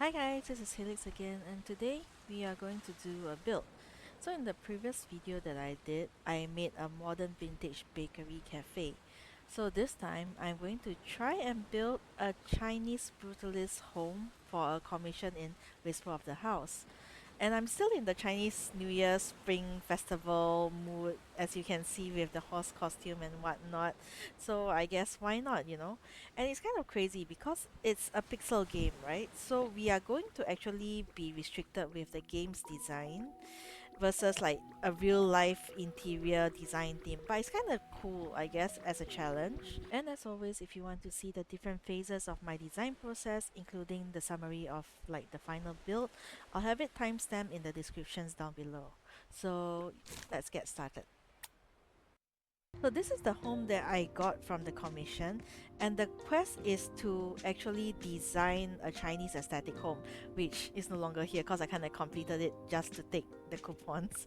Hi guys, this is Helix again, and today we are going to do a build. So in the previous video that I did, I made a modern vintage bakery cafe. So this time I'm going to try and build a Chinese brutalist home for a commission in Whisper of the House. And I'm still in the Chinese New Year Spring Festival mood, as you can see with the horse costume and whatnot. So I guess why not? And it's kind of crazy because it's a pixel game, right? So we are going to actually be restricted with the game's design versus like a real life interior design theme. But it's kind of cool, I guess, as a challenge. And as always, if you want to see the different phases of my design process, including the summary of like the final build, I'll have it timestamped in the descriptions down below. So let's get started. So this is the home that I got from the commission, and the quest is to actually design a Chinese aesthetic home, which is no longer here because I kind of completed it just to take the coupons.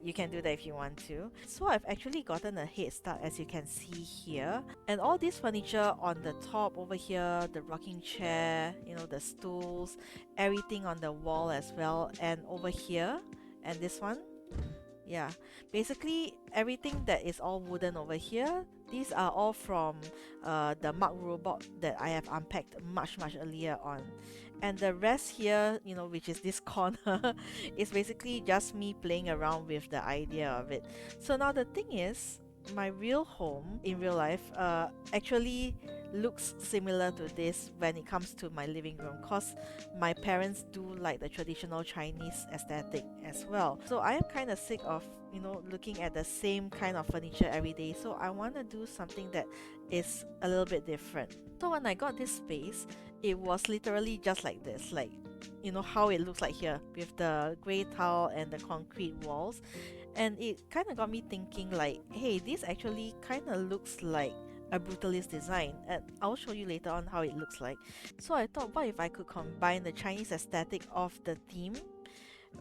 You can do that if you want to. So I've actually gotten a head start, as you can see here, and all this furniture on the top over here, the rocking chair, the stools, everything on the wall as well, and over here, and this one. Yeah, basically everything that is all wooden over here, these are all from the Mark robot that I have unpacked much earlier on. And the rest here, which is this corner, is basically just me playing around with the idea of it. So now the thing is, my real home in real life actually looks similar to this when it comes to my living room, because my parents do like the traditional Chinese aesthetic as well. So I am kind of sick of, looking at the same kind of furniture every day. So I want to do something that is a little bit different. So when I got this space, it was literally just like this, like, how it looks like here with the gray tile and the concrete walls. And it kind of got me thinking like, hey, this actually kind of looks like a brutalist design, and I'll show you later on how it looks like. So I thought, what if I could combine the Chinese aesthetic of the theme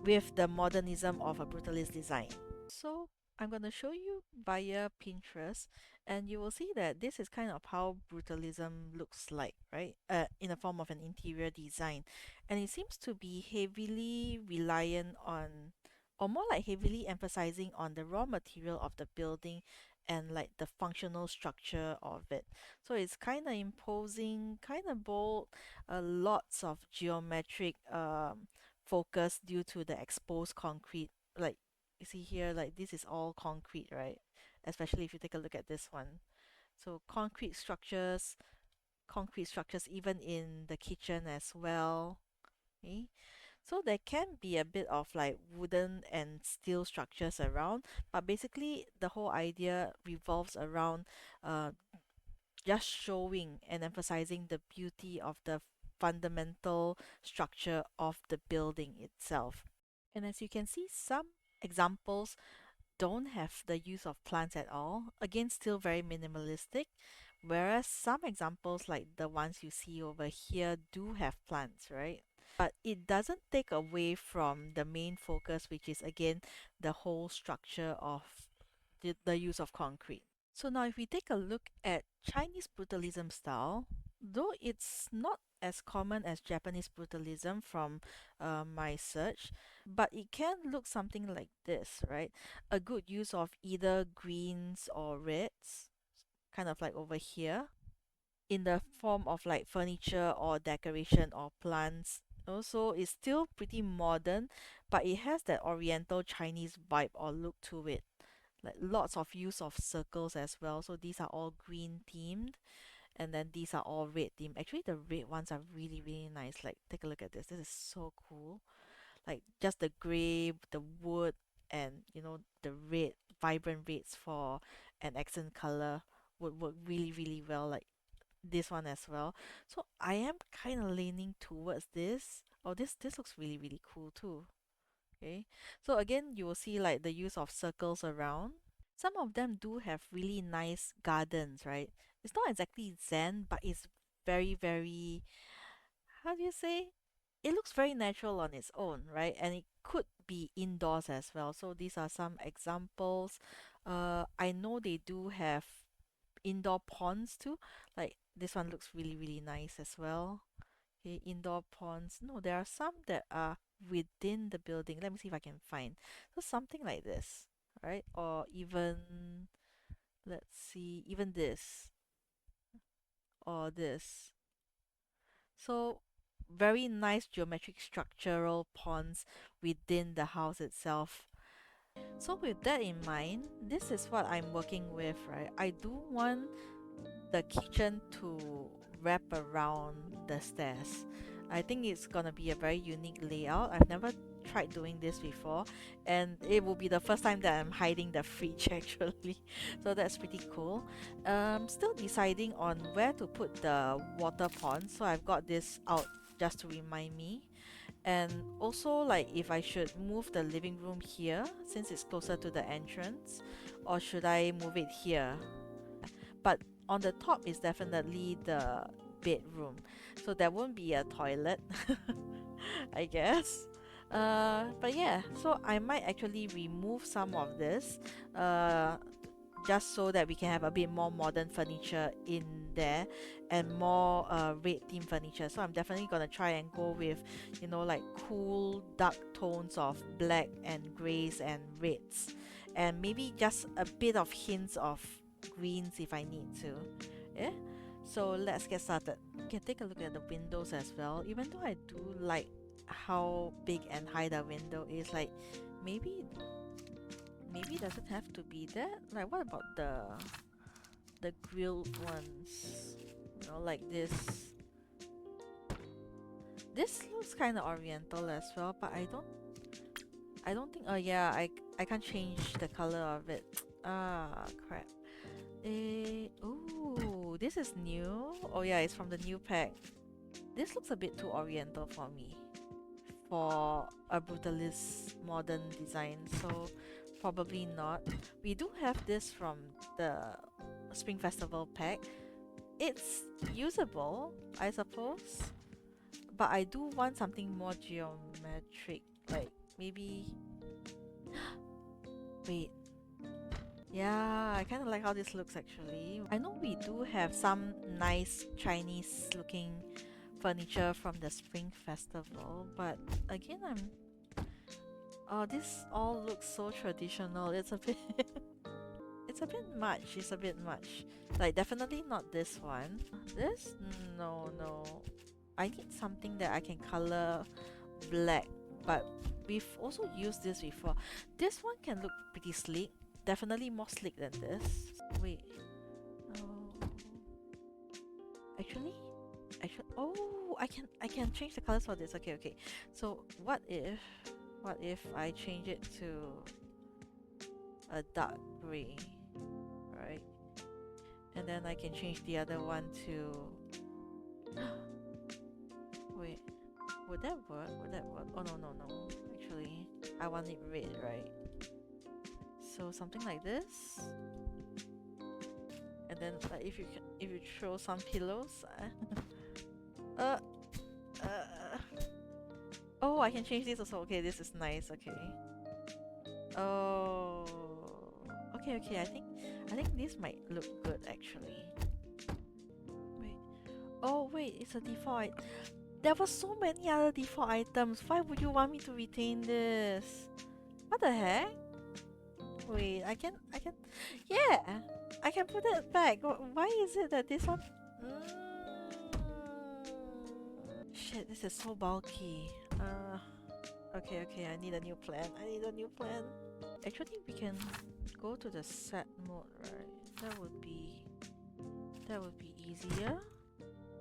with the modernism of a brutalist design? So I'm going to show you via Pinterest, and you will see that this is kind of how brutalism looks like, right? In the form of an interior design. And it seems to be heavily reliant on, or more like heavily emphasizing on the raw material of the building and like the functional structure of it. So it's kind of imposing, kind of bold, lots of geometric focus due to the exposed concrete. Like you see here, like this is all concrete, right? Especially if you take a look at this one. So concrete structures even in the kitchen as well. Okay. So there can be a bit of like wooden and steel structures around, but basically the whole idea revolves around uh, just showing and emphasizing the beauty of the fundamental structure of the building itself. And as you can see, some examples don't have the use of plants at all. Again, still very minimalistic. Whereas some examples, like the ones you see over here, do have plants, right? But it doesn't take away from the main focus, which is again the whole structure of the use of concrete. So now if we take a look at Chinese brutalism style, though it's not as common as Japanese brutalism from my search, but it can look something like this, right? A good use of either greens or reds, kind of like over here, in the form of like furniture or decoration or plants. Also, it's still pretty modern, but it has that oriental Chinese vibe or look to it, like lots of use of circles as well. So these are all green themed, and then these are all red themed. Actually, the red ones are really nice. Like, take a look at this. This is so cool. Like just the gray, the wood, and the red, vibrant reds for an accent color would work really well. Like this one as well. So I am kind of leaning towards this. Oh, this looks really cool too. Okay, so again, you will see like the use of circles around. Some of them do have really nice gardens, right? It's not exactly zen, but it's very, how do you say? It looks very natural on its own, right? And it could be indoors as well. So these are some examples. I know they do have indoor ponds too. Like this one looks really nice as well. Okay, indoor ponds. No, there are some that are within the building. Let me see if I can find. So something like this, right? Or even, let's see, even this or this. So very nice geometric structural ponds within the house itself. So with that in mind, this is what I'm working with, right? I do want the kitchen to wrap around the stairs. I think it's gonna be a very unique layout. I've never tried doing this before, and it will be the first time that I'm hiding the fridge actually. So that's pretty cool. Still deciding on where to put the water pond, so I've got this out just to remind me. And also, like, if I should move the living room here since it's closer to the entrance, or should I move it here? But on the top is definitely the bedroom, so there won't be a toilet, I guess. But yeah, so I might actually remove some of this, uh, just so that we can have a bit more modern furniture in there and more red theme furniture. So I'm definitely gonna try and go with, you know, like cool dark tones of black and grays and reds, and maybe just a bit of hints of greens if I need to. Yeah, so let's get started. You can take a look at the windows as well. Even though I do like how big and high the window is, like maybe it doesn't have to be that. Like, what about the grilled ones? You know, like this. This looks kind of oriental as well, but I don't think. Oh yeah, I can't change the color of it. Ah, crap. Ooh, this is new. Oh yeah, it's from the new pack. This looks a bit too oriental for me, for a brutalist modern design, so probably not. We do have this from the Spring Festival pack. It's usable, I suppose, but I do want something more geometric, like maybe. Wait, yeah, I kind of like how this looks actually. I know we do have some nice Chinese looking furniture from the Spring Festival, but again, oh, this all looks so traditional. It's a bit it's a bit much. It's a bit much. Like, definitely not this one. This? No, no. I need something that I can color black, but we've also used this before. This one can look pretty sleek. Definitely more sleek than this. Wait. Oh. Actually, oh, I can change the colors for this. Okay, okay. So what if I change it to a dark gray, right? And then I can change the other one to wait, would that work? Would that work? Oh no, no, no. Actually, I want it red, right? So something like this. And then if you throw some pillows, uh, uh, oh, I can change this also. Okay, this is nice. Okay. Oh, okay, okay. I think this might look good actually. Wait. Oh, wait. It's a default. There were so many other default items. Why would you want me to retain this? What the heck? Wait, I can. Yeah, I can put it back. Why is it that this one? Shit, this is so bulky. Okay, okay. I need a new plan. I need a new plan. Actually, we can go to the set mode, right? That would be easier.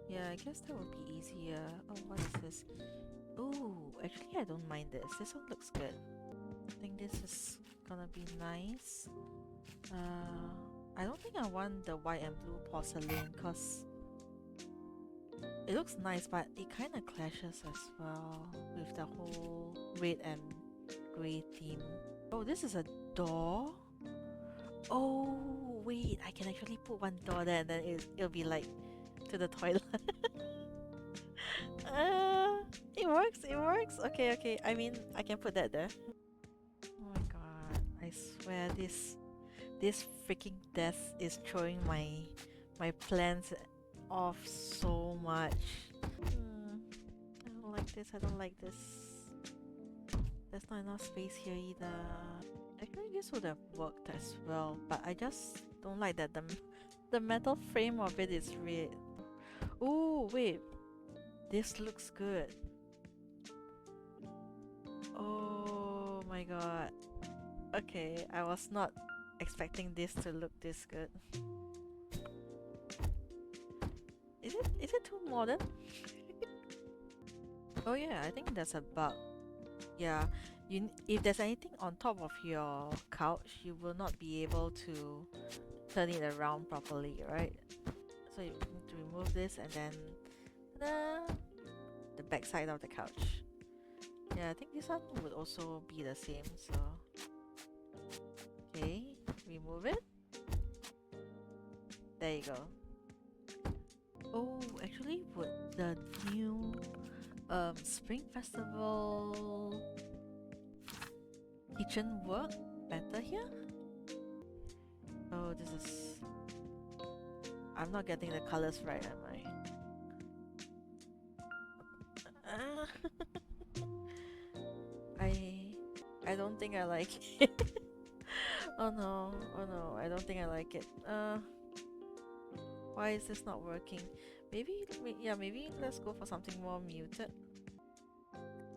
Yeah, I guess that would be easier. Oh, what is this? Ooh, actually I don't mind this. This one looks good. I think this is gonna be nice. I don't think I want the white and blue porcelain because it looks nice, but it kind of clashes as well with the whole red and grey theme. Oh, this is a door. Oh, wait, I can actually put one door there and then it'll be like to the toilet. It works, it works. Okay, okay. I mean, I can put that there. Oh my god, I swear this freaking desk is throwing my plans off so much. this. I don't like this. There's not enough space here either. Actually, this would have worked as well, but I just don't like that the metal frame of it is red. Oh wait, this looks good. Oh my god. Okay, I was not expecting this to look this good. Is it too modern? Oh yeah, I think that's a bug. Yeah, if there's anything on top of your couch, you will not be able to turn it around properly, right? So you need to remove this and then the back side of the couch. Yeah, I think this one would also be the same, so okay, remove it. There you go. Oh, actually, would the new Spring Festival kitchen work better here? Oh, this is... I'm not getting the colors right, am I? I don't think I like it. Oh no, I don't think I like it. Why is this not working? Maybe let's go for something more muted.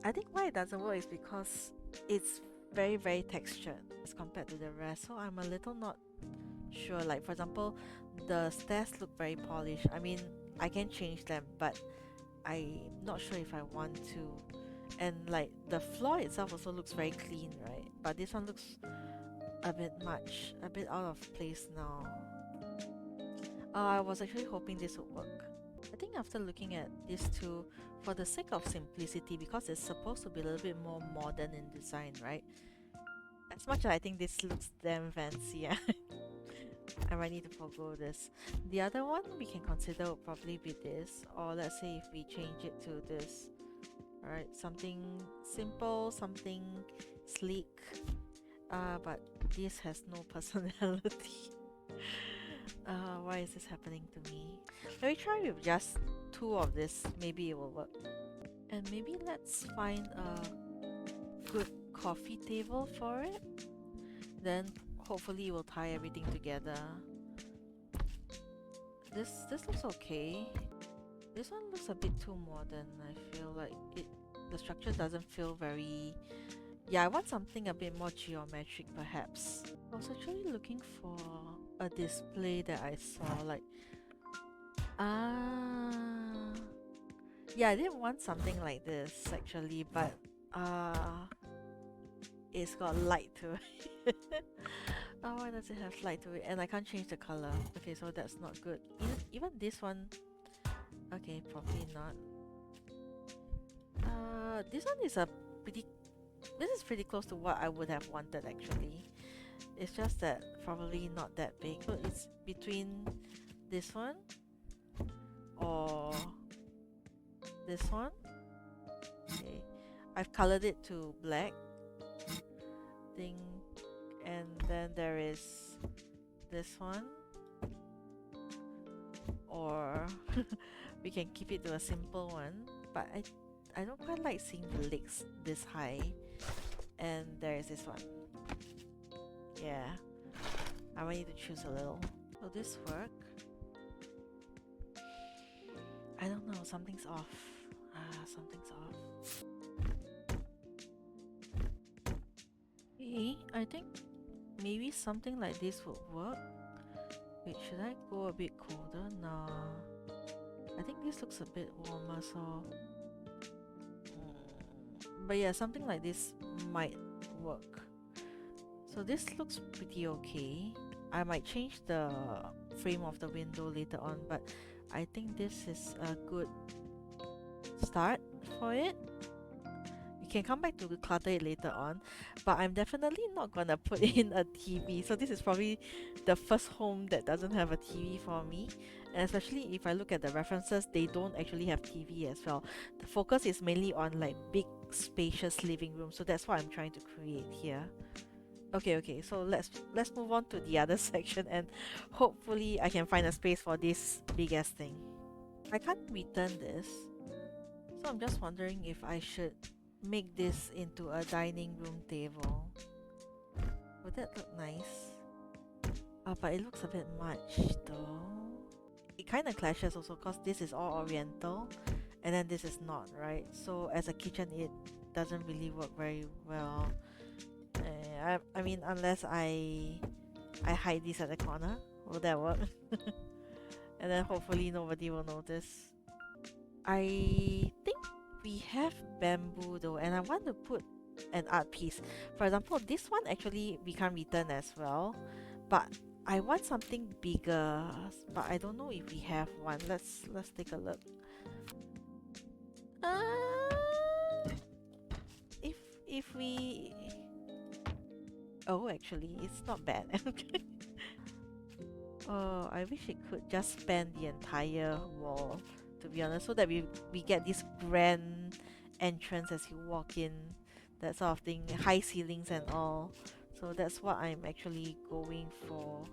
I think why it doesn't work is because it's very textured as compared to the rest, so I'm a little not sure. Like for example, the stairs look very polished. I mean, I can change them, but I'm not sure if I want to. And like the floor itself also looks very clean, right? But this one looks a bit out of place now. I was actually hoping this would work. I think after looking at these two, for the sake of simplicity, because it's supposed to be a little bit more modern in design, right? As much as I think this looks damn fancy, I might need to forgo this. The other one we can consider would probably be this, or let's say if we change it to this. Alright, something simple, something sleek, but this has no personality. Why is this happening to me? Let me try with just two of this, maybe it will work. And maybe let's find a good coffee table for it. Then hopefully it will tie everything together. This looks okay. This one looks a bit too modern. I feel like the structure doesn't feel very... Yeah, I want something a bit more geometric perhaps. I was actually looking for a display that I saw, like... Yeah, I didn't want something like this actually, but it's got light to it. Oh, why does it have light to it? And I can't change the color. Okay, so that's not good. Even this one... Okay, probably not. This one is this is pretty close to what I would have wanted actually. It's just that probably not that big. So it's between this one or this one. Okay, I've colored it to black. And then there is this one, or we can keep it to a simple one. But I don't quite like seeing the legs this high. And there is this one. Yeah, I might need to choose a little. Will this work? I don't know, something's off. Something's off. I think maybe something like this would work. Wait, should I go a bit colder? Nah. I think this looks a bit warmer, so... But yeah, something like this might work. So this looks pretty okay. I might change the frame of the window later on, but I think this is a good start for it. We can come back to clutter it later on, but I'm definitely not gonna put in a TV. So this is probably the first home that doesn't have a TV for me, and especially if I look at the references, they don't actually have TV as well. The focus is mainly on like big spacious living room, so that's what I'm trying to create here. Okay, so let's move on to the other section, and hopefully I can find a space for this big ass thing. I can't return this, So I'm just wondering if I should make this into a dining room table. Would that look nice? But it looks a bit much though. It kind of clashes also because this is all oriental and then this is not, right? So as a kitchen it doesn't really work very well. I mean, unless I hide this at the corner, will that work? And then hopefully nobody will notice. I think we have bamboo though, and I want to put an art piece. For example, this one actually we can return as well, but I want something bigger, but I don't know if we have one. Let's take a look. If we actually it's not bad. Oh, I wish it could just span the entire wall, to be honest, so that we get this grand entrance as you walk in, that sort of thing, high ceilings and all. So that's what I'm actually going for.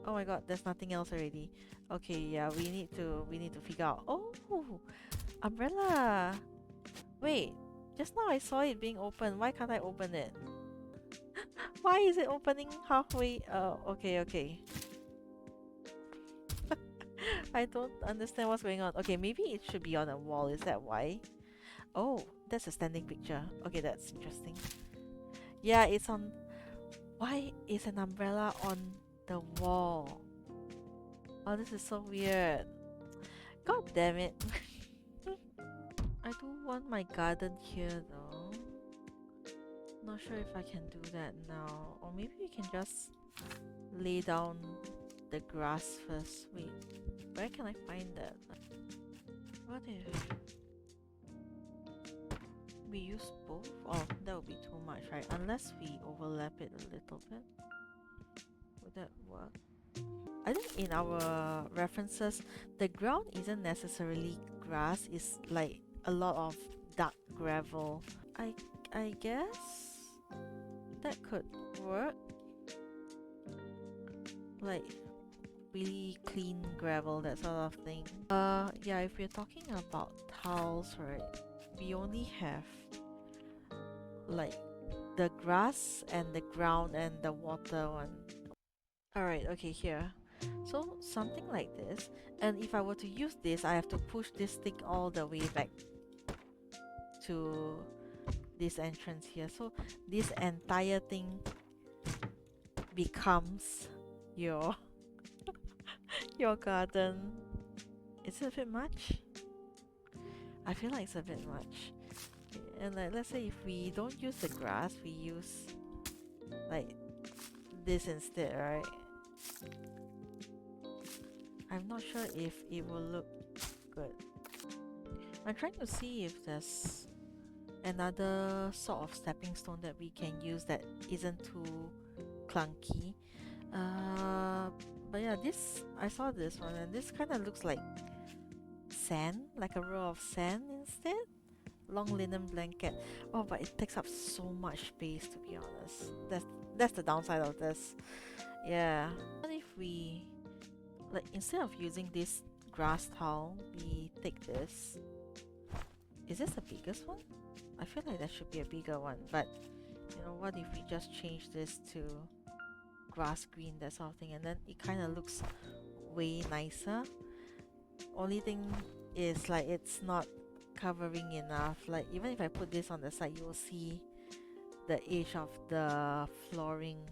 Oh my god, there's nothing else already. Okay, yeah, we need to figure out. Oh, umbrella. Wait, just now I saw it being open. Why can't I open it? Why is it opening halfway? Oh, okay. I don't understand what's going on. Okay, maybe it should be on a wall. Is that why? Oh, that's a standing picture. Okay, that's interesting. Yeah, it's on... Why is an umbrella on the wall? Oh, this is so weird. God damn it. I do want my garden here though. Not sure if I can do that now. Or maybe we can just lay down the grass first. Wait, where can I find that? What if we use both? Oh, that would be too much, right? Unless we overlap it a little bit. Would that work? I think in our references, the ground isn't necessarily grass, it's like a lot of dark gravel. I guess that could work. Like really clean gravel, that sort of thing. Yeah, if we're talking about tiles, right, we only have like the grass and the ground and the water one. Alright, okay, here. So something like this, and if I were to use this, I have to push this stick all the way back to this entrance here. So this entire thing becomes your your garden. Is it a bit much? I feel like it's a bit much. And like, let's say if we don't use the grass, we use like this instead, right? I'm not sure if it will look good. I'm trying to see if there's another sort of stepping stone that we can use that isn't too clunky. But yeah, this, I saw this one and this kind of looks like sand, like a row of sand instead. Long linen blanket. Oh, but it takes up so much space, to be honest. That's the downside of this. Yeah. What if we, like, instead of using this grass towel, we take this. Is this the biggest one? I feel like that should be a bigger one, but you know, what if we just change this to grass green, that sort of thing, and then it kind of looks way nicer. Only thing is, like, it's not covering enough. Like, even if I put this on the side, you will see the edge of the flooring.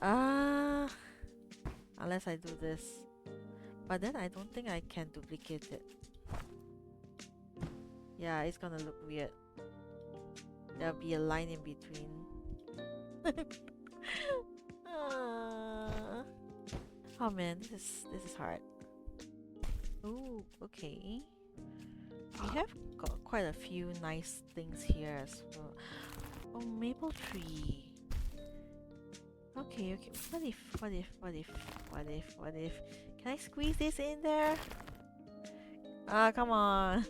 Unless I do this, but then I don't think I can duplicate it. Yeah, it's gonna look weird. There'll be a line in between. Oh man, this is hard. Ooh, okay. We have got quite a few nice things here as well. Oh, maple tree. Okay. What if? Can I squeeze this in there? Ah, come on.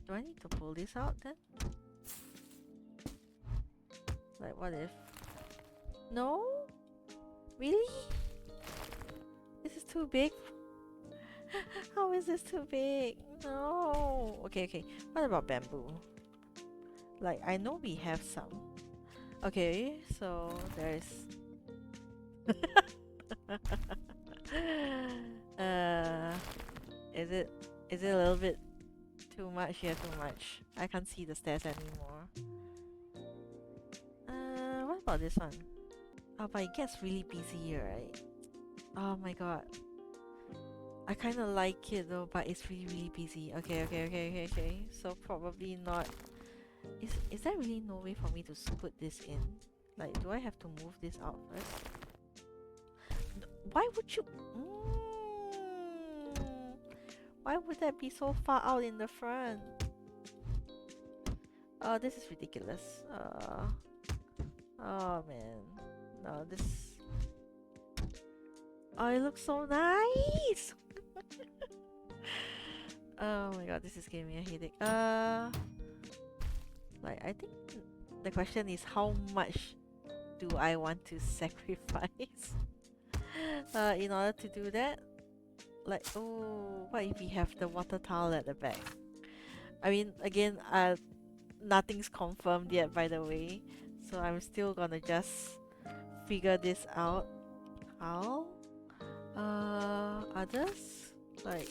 Do I need to pull this out then? Like, what if? No? Really? This is too big? How is this too big? No. Okay, okay. What about bamboo? Like, I know we have some. Okay, so there's... uh, is it a little bit too much here? Too much. I can't see the stairs anymore. What about this one? Oh, but it gets really busy here, right? Oh my god. I kind of like it though, but it's really, really busy. Okay, okay, okay, okay, okay. So probably not. Is there really no way for me to put this in? Like, do I have to move this out first? Why would you? Why would that be so far out in the front? Oh, this is ridiculous. Oh man. No, this. Oh, it looks so nice. Oh my god, this is giving me a headache. Like, I think the question is how much do I want to sacrifice in order to do that? Like, oh, what if we have the water towel at the back? I mean, again, nothing's confirmed yet, by the way, so I'm still gonna just figure this out. How? Others? Like,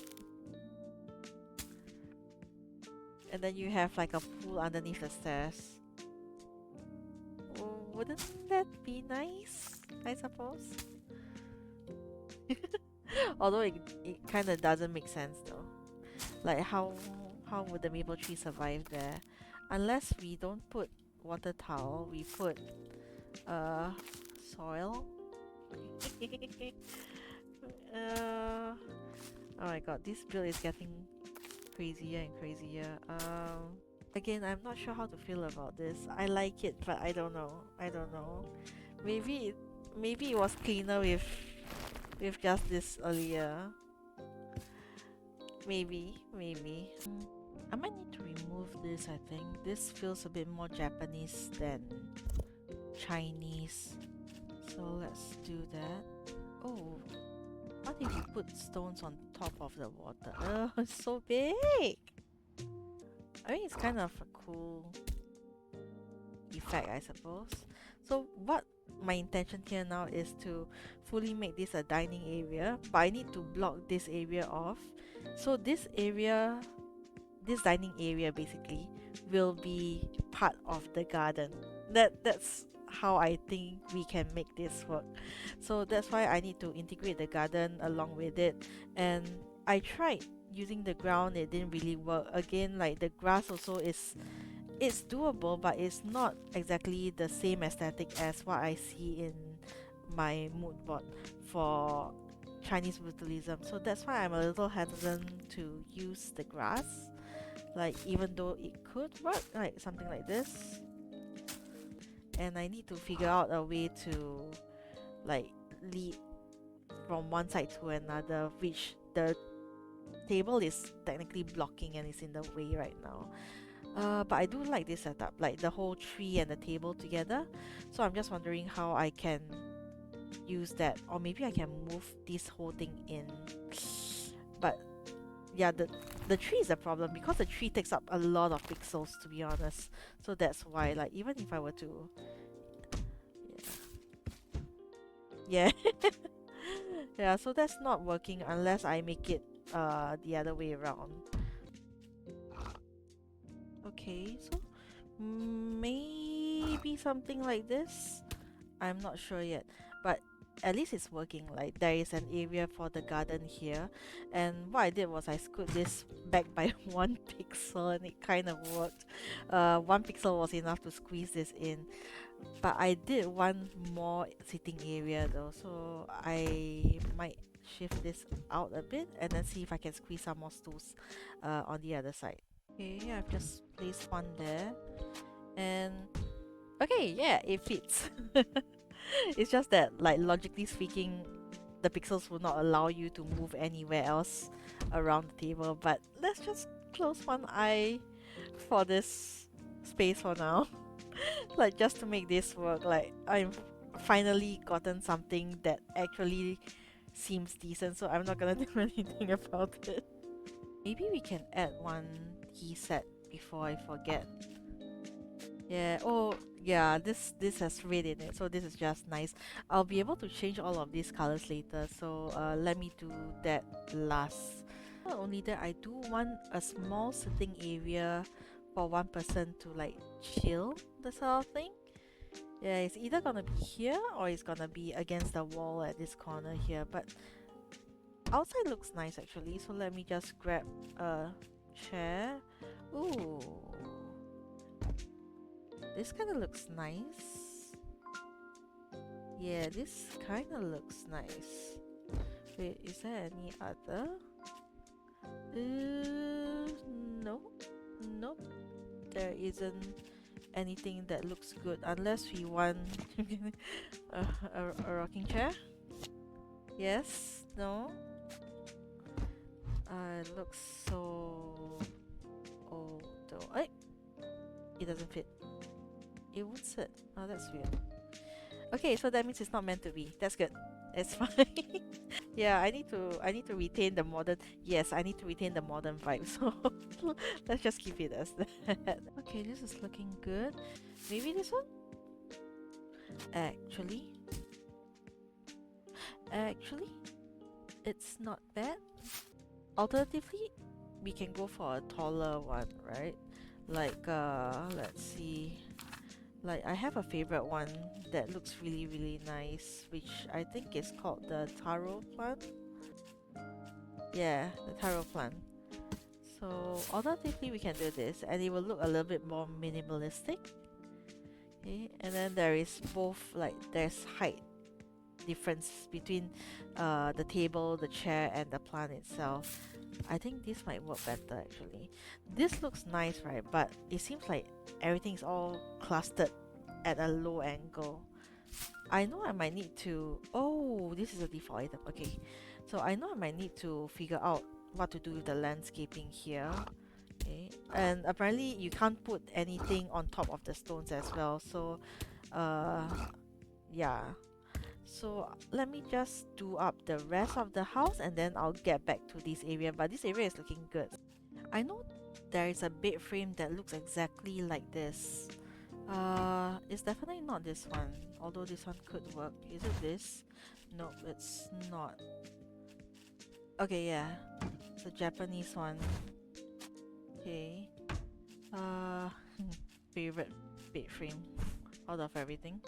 and then you have like a pool underneath the stairs. Oh, wouldn't that be nice? I suppose. Although it kind of doesn't make sense though. Like how would the maple tree survive there? Unless we don't put water towel, we put soil. Oh my god, this build is getting crazier and crazier. Again, I'm not sure how to feel about this. I like it, but I don't know. I don't know. Maybe it was cleaner with just this earlier. Maybe. I might need to remove this, I think. This feels a bit more Japanese than Chinese. So let's do that. Oh, what if you put stones on top of the water? Oh, it's so big! I mean, it's kind of a cool effect, I suppose. So what my intention here now is to fully make this a dining area, but I need to block this area off. So this dining area basically will be part of the garden. That's how I think we can make this work. So that's why I need to integrate the garden along with it. And I tried using the ground, it didn't really work. Again, like the grass also it's doable, but it's not exactly the same aesthetic as what I see in my mood board for Chinese brutalism. So that's why I'm a little hesitant to use the grass. Like, even though it could work, like something like this. And I need to figure out a way to like lead from one side to another, which the table is technically blocking and is in the way right now. But I do like this setup, like the whole tree and the table together. So I'm just wondering how I can use that, or maybe I can move this whole thing in. But yeah, the tree is a problem because the tree takes up a lot of pixels, to be honest. So that's why, like, even if I were to, yeah, yeah. So that's not working unless I make it the other way around. Okay, so maybe something like this. I'm not sure yet, but at least it's working. Like, there is an area for the garden here, and what I did was I scoot this back by 1 pixel and it kind of worked. 1 pixel was enough to squeeze this in, but I did one more sitting area though, so I might shift this out a bit and then see if I can squeeze some more stools on the other side. Okay, I've just placed one there, and okay, yeah, it fits. It's just that, like, logically speaking, the pixels will not allow you to move anywhere else around the table, but let's just close one eye for this space for now. Like, just to make this work. Like, I've finally gotten something that actually seems decent, so I'm not gonna do anything about it. Maybe we can add one key set before I forget. Yeah, oh yeah, this has red in it, so this is just nice. I'll be able to change all of these colors later, so let me do that last. Not only that, I do want a small sitting area for one person to like chill, the sort of thing. Yeah, it's either gonna be here or it's gonna be against the wall at this corner here, but outside looks nice actually, so let me just grab a chair. Ooh, this kind of looks nice. Yeah, this kind of looks nice. Wait, is there any other? No. Nope. There isn't anything that looks good unless we want a rocking chair. Yes? No? It looks so old though. It doesn't fit. It won't sit. Oh, that's weird. Okay, so that means it's not meant to be. That's good. It's fine. Yeah, I need to retain the modern. Yes, I need to retain the modern vibe. So let's just keep it as that. Okay, this is looking good. Maybe this one? Actually, it's not bad. Alternatively, we can go for a taller one, right? Like let's see. Like I have a favorite one that looks really nice, which I think is called the taro plant. Yeah, the taro plant. So alternatively we can do this and it will look a little bit more minimalistic. Okay, and then there is both, like there's height difference between the table, the chair and the plant itself. I think this might work better actually. This looks nice, right? But it seems like everything's all clustered at a low angle. I know I might need to... Oh, this is a default item. Okay. So I know I might need to figure out what to do with the landscaping here. Okay. And apparently you can't put anything on top of the stones as well. So, yeah. So let me just do up the rest of the house and then I'll get back to this area. But this area is looking good. I know there is a bed frame that looks exactly like this. It's definitely not this one, although this one could work. Is it this? No, it's not. Okay, yeah, it's a Japanese one. Okay. Uh, favorite bed frame out of everything.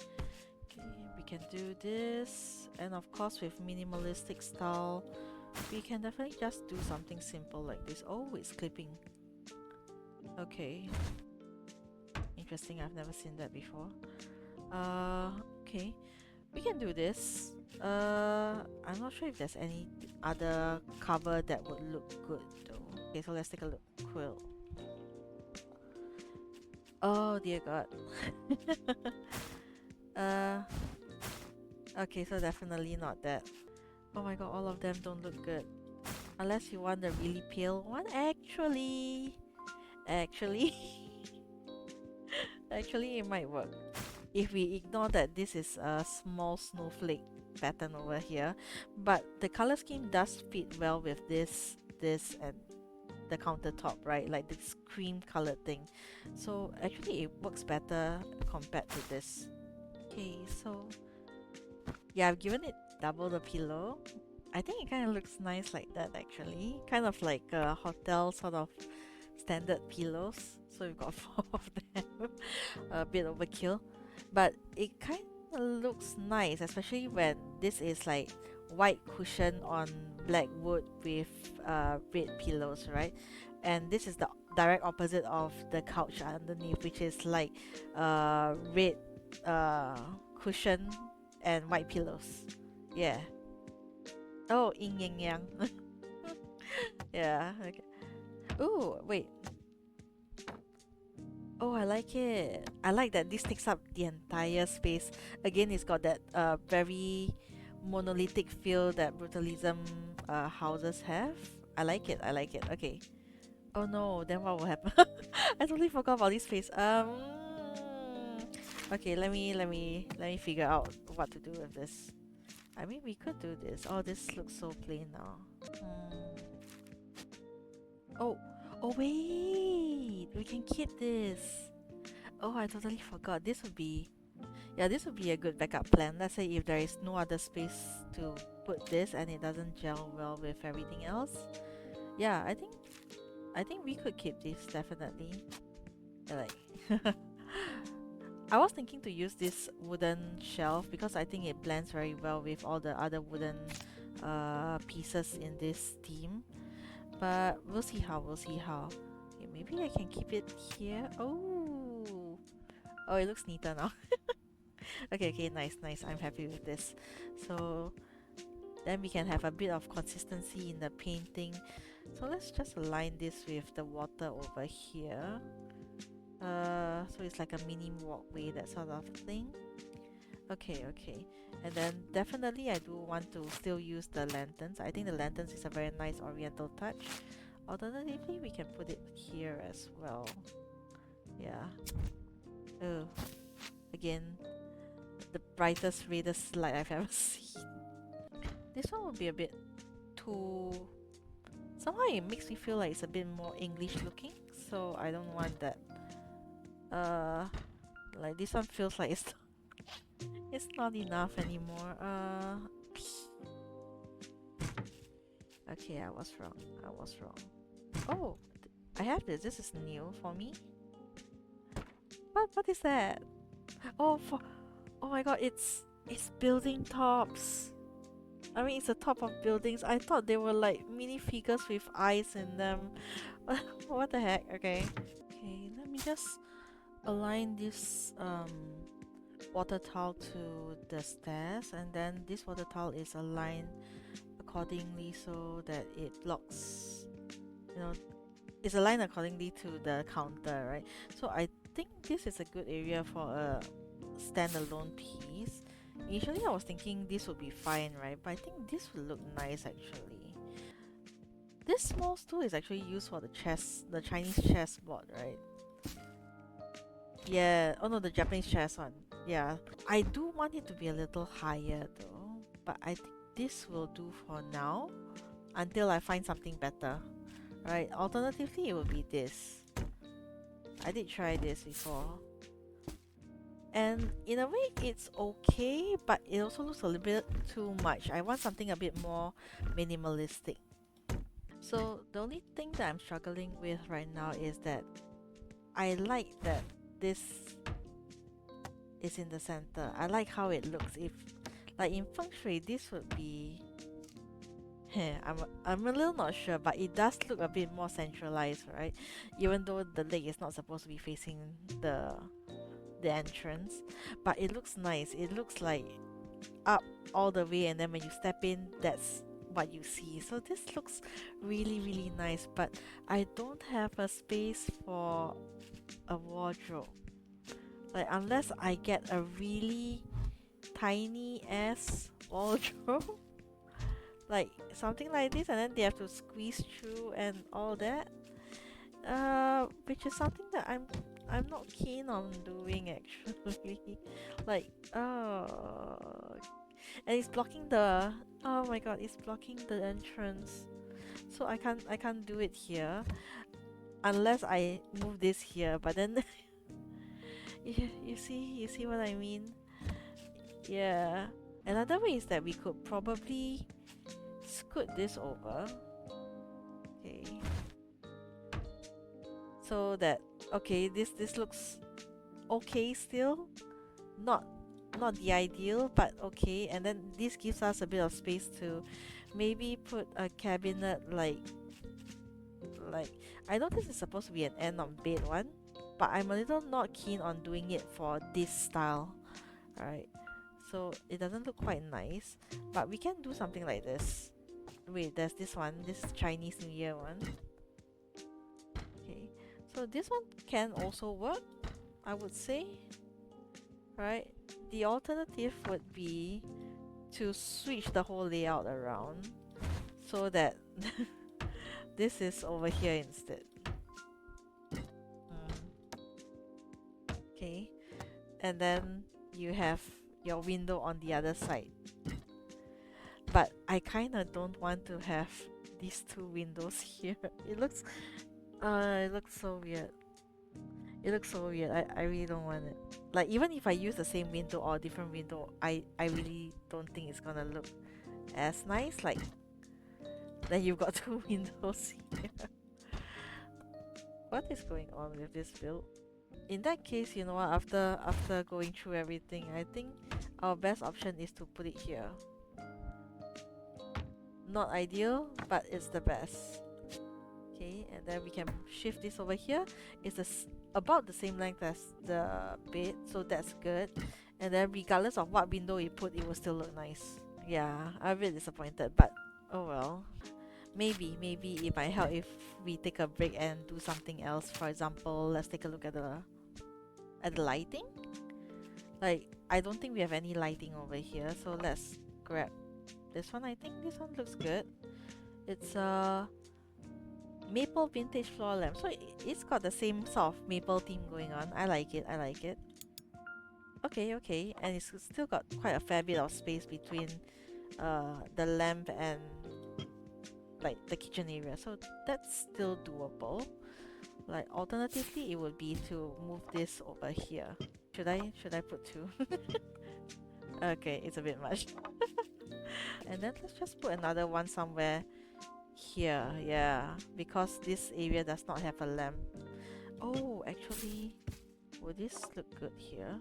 Okay, we can do this, and of course with minimalistic style, we can definitely just do something simple like this. Oh, it's clipping. Okay. Interesting, I've never seen that before. Okay, we can do this. I'm not sure if there's any other cover that would look good though. Okay, so let's take a look. Quilt. Oh dear god. Okay, so definitely not that. Oh my god, all of them don't look good. Unless you want the really pale one. Actually, actually it might work. If we ignore that this is a small snowflake pattern over here, but the color scheme does fit well with this and the countertop, right? Like this cream colored thing. So actually it works better compared to this. Okay, so yeah, I've given it double the pillow. I think it kind of looks nice like that actually. Kind of like a hotel sort of standard pillows. So we've got 4 of them. A bit overkill. But it kind of looks nice, especially when this is like white cushion on black wood with red pillows, right? And this is the direct opposite of the couch underneath, which is like red cushion and white pillows. Yeah. Oh, yin yang yang. Yeah. Okay. Oh, wait. Oh, I like it. I like that this takes up the entire space. Again, it's got that very monolithic feel that brutalism houses have. I like it. I like it. Okay. Oh no, then what will happen? I totally forgot about this space. Okay, let me figure out what to do with this. I mean, we could do this. Oh, this looks so plain now. Oh, oh wait, we can keep this. Oh, I totally forgot. This would be, yeah, this would be a good backup plan. Let's say if there is no other space to put this and it doesn't gel well with everything else. Yeah, I think we could keep this definitely. Like, I was thinking to use this wooden shelf because I think it blends very well with all the other wooden pieces in this theme. But we'll see how, we'll see how. Okay, maybe I can keep it here. Oh, oh, it looks neater now. Okay, okay, nice, nice. I'm happy with this. So then we can have a bit of consistency in the painting. So let's just align this with the water over here. So it's like a mini walkway, that sort of thing. Okay, okay. And then definitely I do want to still use the lanterns. I think the lanterns is a very nice oriental touch. Alternatively, we can put it here as well. Yeah. Oh, again, the brightest, redest light I've ever seen. This one would be a bit too... Somehow it makes me feel like it's a bit more English looking, so I don't want that. Like this one feels like it's not enough anymore. Okay, I was wrong. I was wrong. Oh, I have this. This is new for me. What is that? Oh, oh my god, it's building tops. I mean, it's the top of buildings. I thought they were like mini figures with eyes in them. What the heck? Okay. Okay, let me just align this water towel to the stairs, and then this water towel is aligned accordingly so that it blocks, you know, it's aligned accordingly to the counter, right? So I think this is a good area for a standalone piece. Initially I was thinking this would be fine, right? But I think this would look nice actually. This small stool is actually used for the Chinese chessboard, right? Yeah, oh no, the Japanese chess one. Yeah, I do want it to be a little higher though, but I think this will do for now until I find something better, right? Alternatively, it will be this. I did try this before, and in a way it's okay, but it also looks a little bit too much. I want something a bit more minimalistic. So the only thing that I'm struggling with right now is that I like that this is in the center. I like how it looks. If like in feng shui, this would be I'm a little not sure, but it does look a bit more centralized, right? Even though the leg is not supposed to be facing the entrance, but it looks nice. It looks like up all the way, and then when you step in, that's what you see. So this looks really, really nice, but I don't have a space for a wardrobe. Like unless I get a really tiny ass wardrobe, like something like this, and then they have to squeeze through and all that. Which is something that I'm not keen on doing actually. Like, and it's blocking the. Oh my god, it's blocking the entrance. So I can't do it here unless I move this here. But then you see what I mean? Yeah. Another way is that we could probably scoot this over. Okay. So that okay, this looks okay still. Not not the ideal, but okay. And then this gives us a bit of space to maybe put a cabinet like I know this is supposed to be an end on bed one, but I'm a little not keen on doing it for this style. Alright. So it doesn't look quite nice, but we can do something like this. Wait, there's this one, this Chinese New Year one. Okay, so this one can also work, I would say. Right? The alternative would be to switch the whole layout around so that this is over here instead. Okay, and then you have your window on the other side. but I kind of don't want to have these two windows here. It looks so weird. It looks so weird. I really don't want it. Like, even if I use the same window or a different window, I really don't think it's gonna look as nice. Like, then you've got two windows here. What is going on with this build? In that case, you know what, after going through everything, I think our best option is to put it here. Not ideal, but it's the best. Okay, and then we can shift this over here. It's about the same length as the bed, so that's good. And then regardless of what window you put, it will still look nice. Yeah, I'm a bit disappointed, but oh well. Maybe it might help if we take a break and do something else. For example, let's take a look at the lighting. Like, I don't think we have any lighting over here, so let's grab this one. I think this one looks good. It's a maple vintage floor lamp, so it's got the same sort of maple theme going on. I like it. Okay, and it's still got quite a fair bit of space between the lamp and like the kitchen area, so that's still doable. Like, alternatively, it would be to move this over here. Should I put two? Okay, it's a bit much. And then let's just put another one somewhere here. Yeah, because this area does not have a lamp. Oh, actually, would this look good here?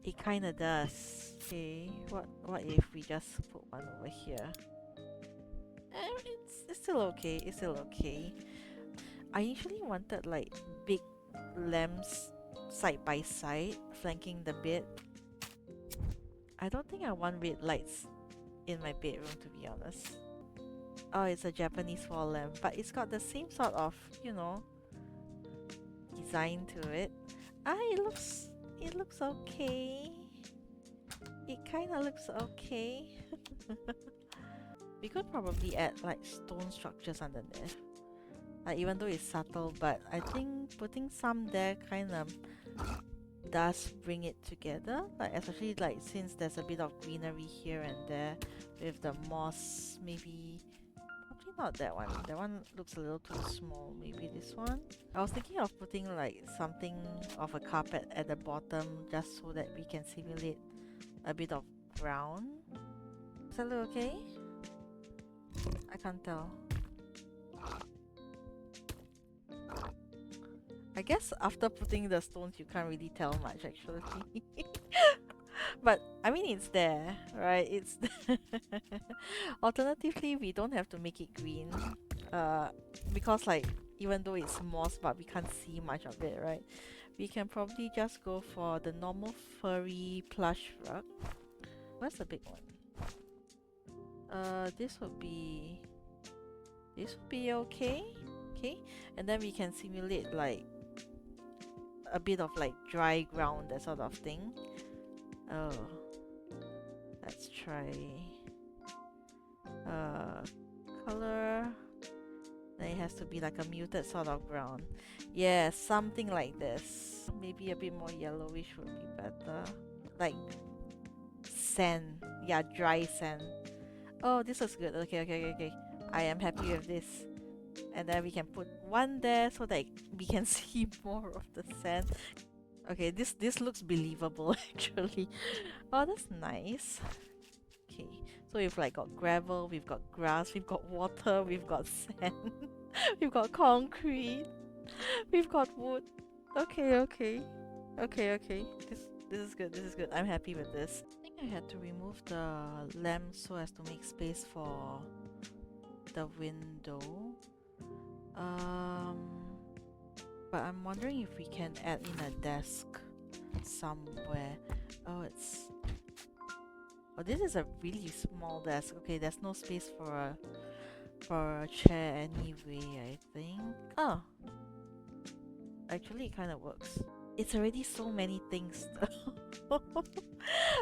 It kind of does. Okay, what if we just put one over here? It's still okay. It's still okay. I initially wanted like big lamps side by side flanking the bed. I don't think I want red lights in my bedroom, to be honest. Oh, it's a Japanese wall lamp, but it's got the same sort of, you know, design to it. It looks okay. It kind of looks okay. We could probably add like stone structures underneath. Like, even though it's subtle, but I think putting some there kind of does bring it together. Like, especially like since there's a bit of greenery here and there with the moss. Maybe probably not that one. That one looks a little too small. Maybe this one. I was thinking of putting like something of a carpet at the bottom just so that we can simulate a bit of brown. Does that look okay? I can't tell. I guess after putting the stones, you can't really tell much actually. But I mean, it's there, right? It's there. Alternatively, we don't have to make it green, because like, even though it's moss, but we can't see much of it, right? We can probably just go for the normal furry plush rug. Where's the big one? This would be okay. Okay, and then we can simulate like a bit of like dry ground, that sort of thing. Oh, let's try color. Then it has to be like a muted sort of brown. Yeah, something like this. Maybe a bit more yellowish would be better. Like sand. Yeah, dry sand. Oh, this is good. Okay. I am happy with this. And then we can put one there so that we can see more of the sand. Okay, this looks believable actually. Oh, that's nice. Okay, so we've like got gravel, we've got grass, we've got water, we've got sand, we've got concrete, we've got wood. Okay. This is good. This is good. I'm happy with this. I think I had to remove the lamp so as to make space for the window. But I'm wondering if we can add in a desk somewhere. Oh, this is a really small desk. Okay, there's no space for a chair anyway, I think. Oh, actually it kind of works. It's already so many things.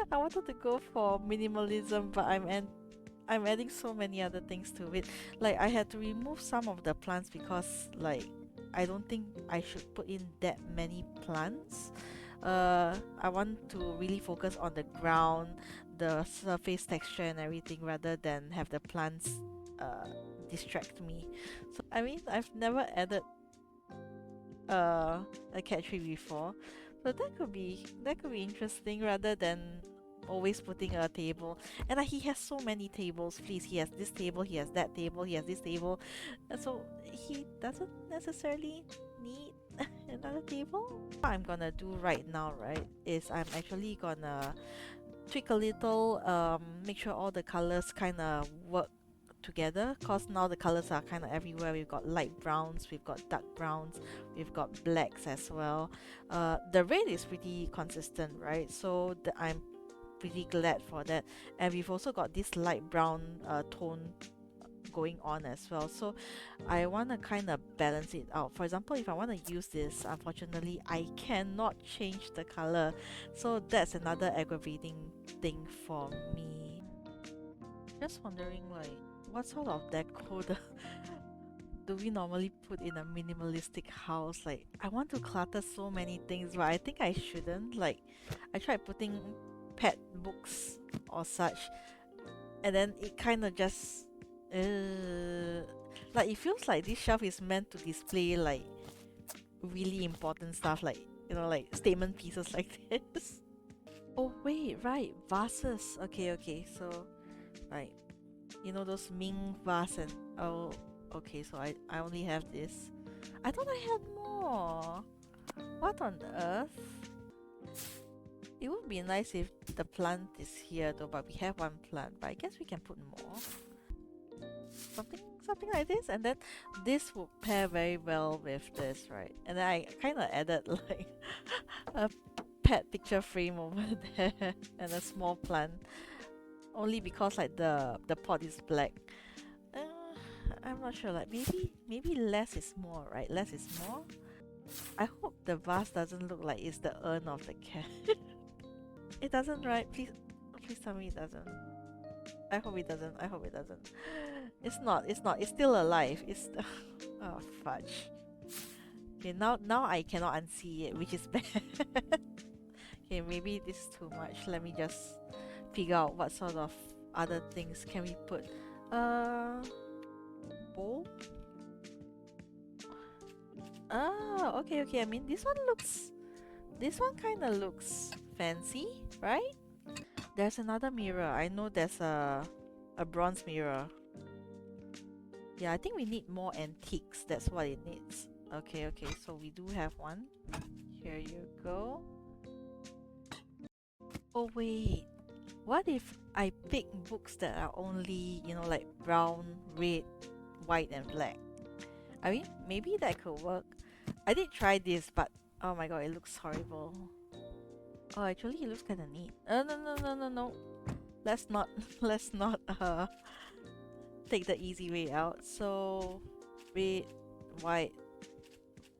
I wanted to go for minimalism, but I'm adding so many other things to it. Like, I had to remove some of the plants because like I don't think I should put in that many plants. I want to really focus on the ground, the surface texture and everything rather than have the plants uh, distract me. So I mean, I've never added a cat tree before, so that could be interesting rather than always putting a table. And he has so many tables. Please, he has this table, he has that table, he has this table, and so he doesn't necessarily need another table. What I'm gonna do right now, right, is I'm actually gonna tweak a little, make sure all the colors kind of work together, because now the colors are kind of everywhere. We've got light browns, we've got dark browns, we've got blacks as well. The red is pretty consistent, right? So I'm pretty glad for that. And we've also got this light brown tone going on as well, so I want to kind of balance it out. For example, if I want to use this, unfortunately I cannot change the color, so that's another aggravating thing for me. Just wondering, like, what sort of decor do we normally put in a minimalistic house? Like, I want to clutter so many things, but I think I shouldn't. Like, I tried putting pet books or such, and then it kind of just like, it feels like this shelf is meant to display like really important stuff, like, like statement pieces like this. Oh wait, right, vases. Okay, so like, those Ming vase, and oh, okay, so I only have this. I thought I had more. What on earth? It would be nice if the plant is here though, but we have one plant, but I guess we can put more. Something like this, and then this would pair very well with this, right? And then I kind of added like a pet picture frame over there and a small plant, only because like the pot is black. uh, I'm not sure, like, maybe less is more, right? Less is more. I hope the vase doesn't look like it's the urn of the cat. It doesn't, right? Please tell me it doesn't. I hope it doesn't. I hope it doesn't. It's not. It's not. It's still alive. It's oh, fudge. Okay, now I cannot unsee it, which is bad. Okay, maybe this is too much. Let me just figure out what sort of other things can we put. Bowl. Ah, okay. I mean, this one kind of looks fancy, right? There's another mirror. I know there's a bronze mirror. Yeah, I think we need more antiques. That's what it needs. Okay, so we do have one. Here you go. Oh wait, what if I pick books that are only, like brown, red, white and black? I mean, maybe that could work. I did try this, but oh my god, it looks horrible. Oh, actually it looks kind of neat. No. Let's not take the easy way out. So red, white,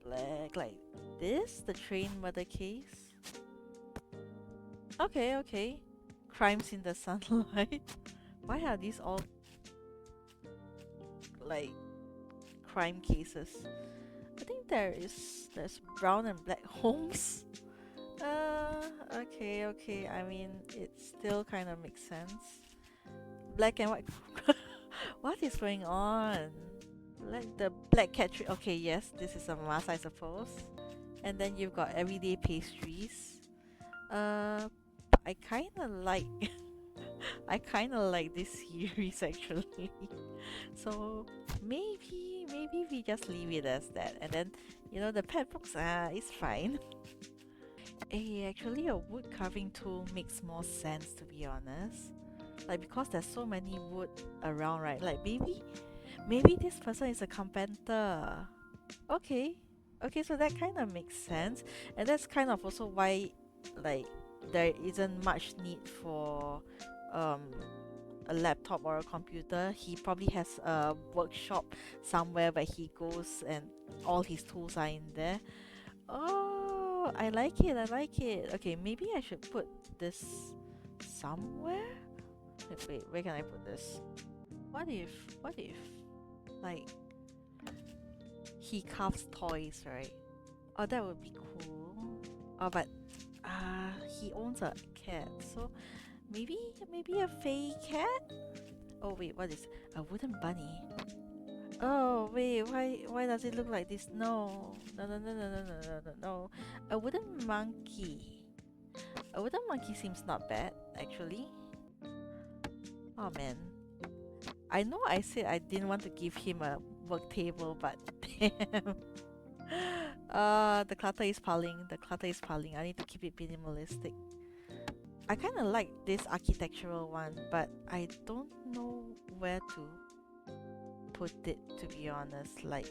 black, like this, the train murder case. Okay. Crimes in the sunlight. Why are these all like crime cases? I think there's brown and black homes. Okay. I mean, it still kind of makes sense. Black and white. What is going on? Like the black cat tree. Okay, yes, this is a must, I suppose. And then you've got everyday pastries. I kind of like I kind of like this series actually. So maybe we just leave it as that, and then the pet books, it's fine. Actually a wood carving tool makes more sense, to be honest. Like, because there's so many wood around, right? Like, maybe this person is a carpenter. Okay, so that kind of makes sense, and that's kind of also why, like, there isn't much need for um a laptop or a computer. He probably has a workshop somewhere where he goes and all his tools are in there. Oh, I like it. Okay, maybe I should put this somewhere. Wait, where can I put this? What if like he carves toys, right? Oh, that would be cool. Oh, but He owns a cat, so maybe a fey cat? Oh wait, what is a wooden bunny? Oh wait, why does it look like this? No, no, no, no, no, no, no, no, no, no. A wooden monkey. A wooden monkey seems not bad, actually. Oh man. I know I said I didn't want to give him a work table, but damn. The clutter is piling. The clutter is piling. I need to keep it minimalistic. I kind of like this architectural one, but I don't know where to put it, to be honest. Like,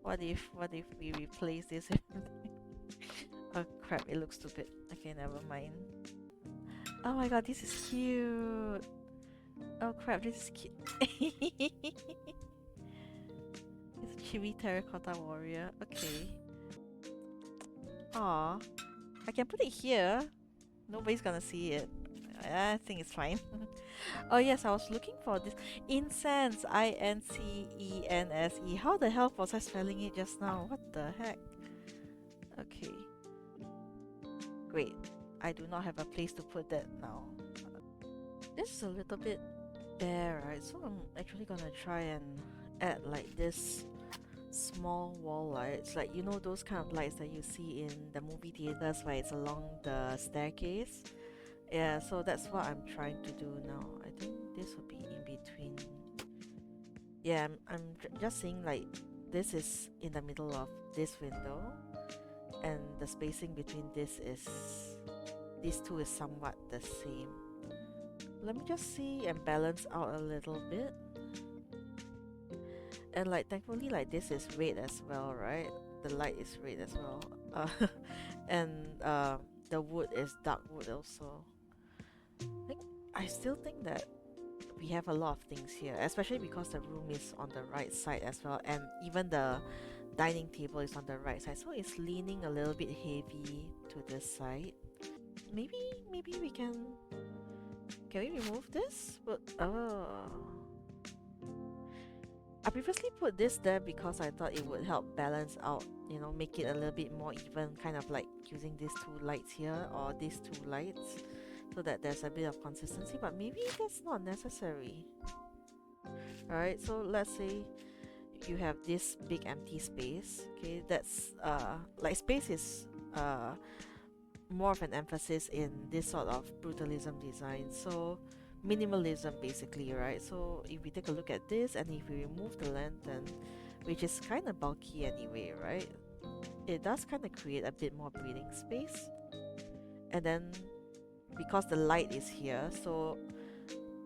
what if we replace this with oh crap, it looks stupid. Okay, never mind. Oh my god, this is cute. Oh crap, this is cute. It's a chibi terracotta warrior. Okay. Aw. I can put it here. Nobody's gonna see it. I think it's fine. Oh yes, I was looking for this. Incense. Incense. How the hell was I spelling it just now? What the heck? Okay. Great. I do not have a place to put that now. This is a little bit bare, right? So I'm actually gonna try and add like this small wall lights, like you know those kind of lights that you see in the movie theaters where it's along the staircase. Yeah, so that's what I'm trying to do now. I think this will be in between. Yeah, I'm just saying like this is in the middle of this window, and the spacing between these two is somewhat the same. Let me just see and balance out a little bit. And like thankfully like this is red as well, right? The light is red as well. And the wood is dark wood also. I still think that we have a lot of things here, especially because the room is on the right side as well, and even the dining table is on the right side, so it's leaning a little bit heavy to this side. Maybe we can we remove this? But I previously put this there because I thought it would help balance out, you know, make it a little bit more even, kind of like using these two lights here or these two lights, so that there's a bit of consistency, but maybe that's not necessary. Alright, so let's say you have this big empty space. Okay, that's like space is more of an emphasis in this sort of brutalism design, so minimalism basically, right? So if we take a look at this and if we remove the lantern, which is kind of bulky anyway, right, it does kind of create a bit more breathing space. And then because the light is here, so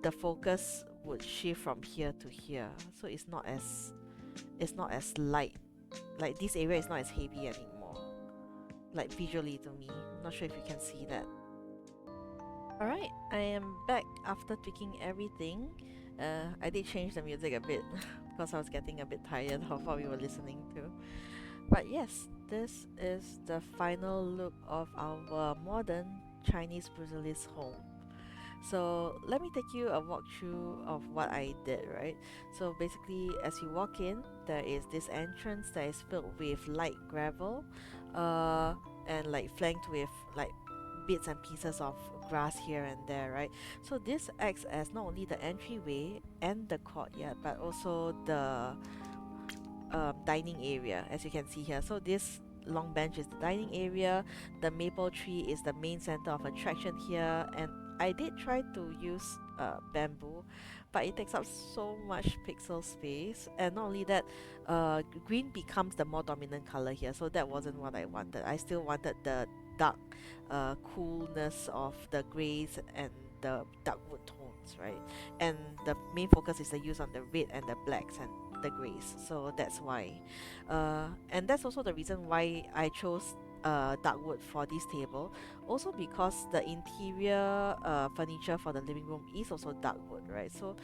the focus would shift from here to here, so it's not as light, like this area is not as heavy anymore, like visually to me. I'm not sure if you can see that. Alright, I am back after tweaking everything. I did change the music a bit because I was getting a bit tired of what we were listening to. But yes, this is the final look of our modern Chinese brutalist home. So let me take you a walkthrough of what I did, right? So basically, as you walk in, there is this entrance that is filled with light gravel, and like flanked with like bits and pieces of grass here and there, right? So this acts as not only the entryway and the courtyard, but also the dining area, as you can see here. So this long bench is the dining area, the maple tree is the main center of attraction here, and I did try to use bamboo, but it takes up so much pixel space, and not only that, green becomes the more dominant color here, so that wasn't what I wanted. I still wanted the dark coolness of the grays and the dark wood tones, right? And the main focus is the use on the red and the blacks and the grays, so that's why. And that's also the reason why I chose dark wood for this table, also because the interior furniture for the living room is also dark wood, right? So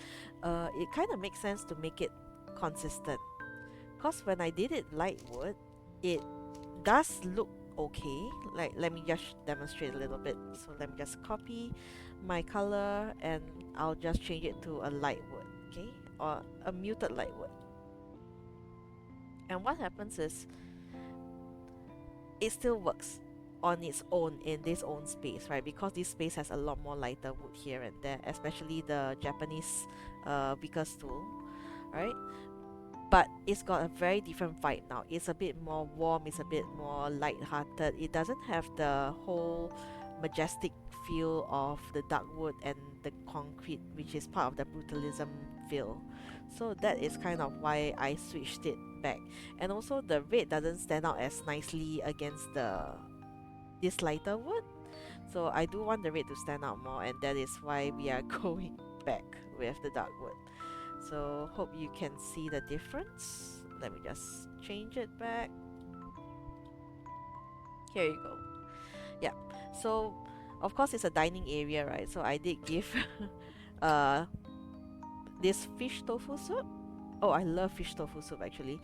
it kind of makes sense to make it consistent, because when I did it light wood, it does look okay. Like, let me just demonstrate a little bit. So let me just copy my color and I'll just change it to a light wood, okay, or a muted light wood. And what happens is it still works. on its own in this own space, right? Because this space has a lot more lighter wood here and there, especially the Japanese wicker stool, right? But it's got a very different vibe now. It's a bit more warm, it's a bit more light-hearted. It doesn't have the whole majestic feel of the dark wood and the concrete, which is part of the brutalism feel. So that is kind of why I switched it back. And also the red doesn't stand out as nicely against this lighter wood. So I do want the red to stand out more, and that is why we are going back with the dark wood. So hope you can see the difference. Let me just change it back. Here you go. Yeah. So of course it's a dining area, right? So I did give uh this fish tofu soup. Oh, I love fish tofu soup actually.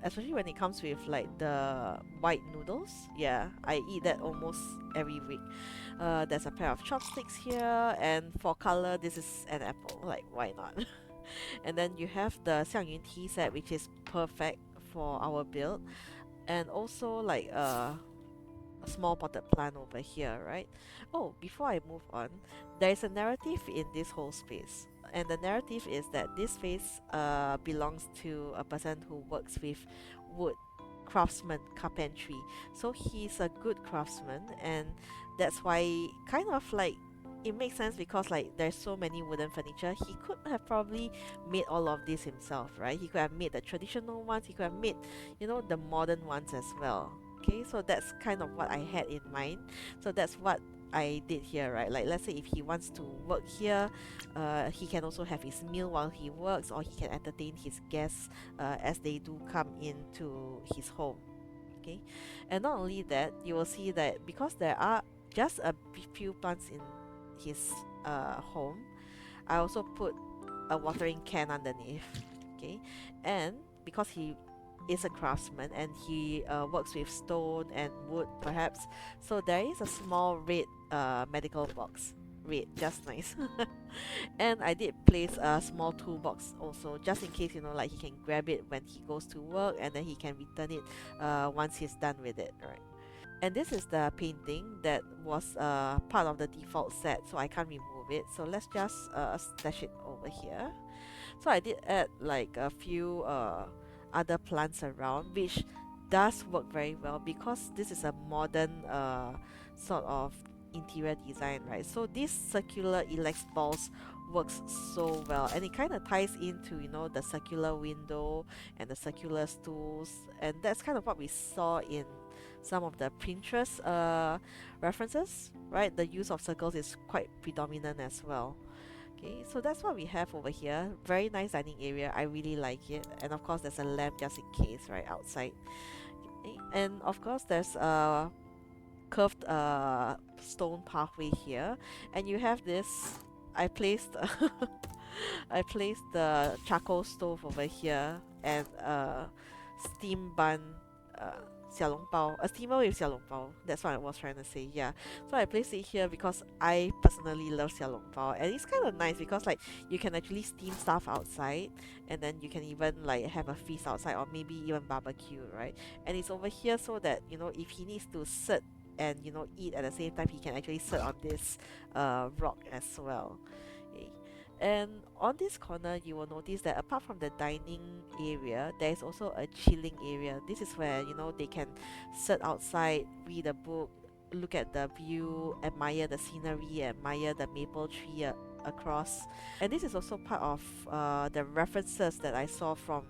Especially when it comes with like the white noodles. Yeah, I eat that almost every week. There's a pair of chopsticks here, and for color, this is an apple. Like, why not? And then you have the Xiangyun tea set, which is perfect for our build. And also like a small potted plant over here, right? Oh, before I move on, there is a narrative in this whole space. And the narrative is that this space belongs to a person who works with wood, craftsman, carpentry. So he's a good craftsman, and that's why kind of like it makes sense because like there's so many wooden furniture. He could have probably made all of this himself, right? He could have made the traditional ones, he could have made, you know, the modern ones as well. Okay, so that's kind of what I had in mind. So that's what I did here, right? Like, let's say if he wants to work here, he can also have his meal while he works, or he can entertain his guests as they do come into his home. Okay, and not only that, you will see that because there are just a few plants in his home, I also put a watering can underneath. Okay, and because he is a craftsman and he works with stone and wood perhaps, so there is a small red medical box. Red, just nice. And I did place a small toolbox also, just in case, you know, like he can grab it when he goes to work, and then he can return it once he's done with it, right? And this is the painting that was part of the default set, so I can't remove it. So let's just stash it over here. So I did add like a few other plants around, which does work very well because this is a modern sort of interior design, right? So this circular elex balls works so well, and it kind of ties into, you know, the circular window and the circular stools, and that's kind of what we saw in some of the Pinterest references, right? The use of circles is quite predominant as well. Okay, so that's what we have over here. Very nice dining area. I really like it. And of course, there's a lamp just in case, right, outside. Okay, and of course, there's a curved stone pathway here. And you have this. I placed I placed the charcoal stove over here and steam bun uh, 小笼包, a steamer with 小笼包. That's what I was trying to say. Yeah. So I placed it here because I personally love 小笼包, and it's kind of nice because like you can actually steam stuff outside, and then you can even like have a feast outside, or maybe even barbecue, right? And it's over here so that, you know, if he needs to sit and, you know, eat at the same time, he can actually sit on this rock as well. Okay. And on this corner, you will notice that apart from the dining area, there is also a chilling area. This is where, you know, they can sit outside, read a book, look at the view, admire the scenery, admire the maple tree across. And this is also part of the references that I saw from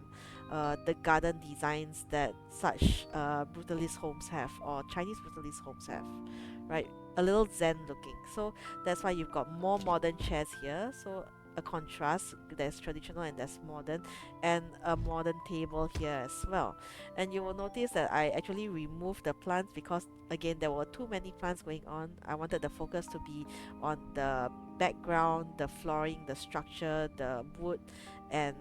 the garden designs that such brutalist homes have, or Chinese brutalist homes have, right? A little zen looking. So that's why you've got more modern chairs here. So a contrast, there's traditional and there's modern, and a modern table here as well. And you will notice that I actually removed the plants because again there were too many plants going on. I wanted the focus to be on the background, the flooring, the structure, the wood, and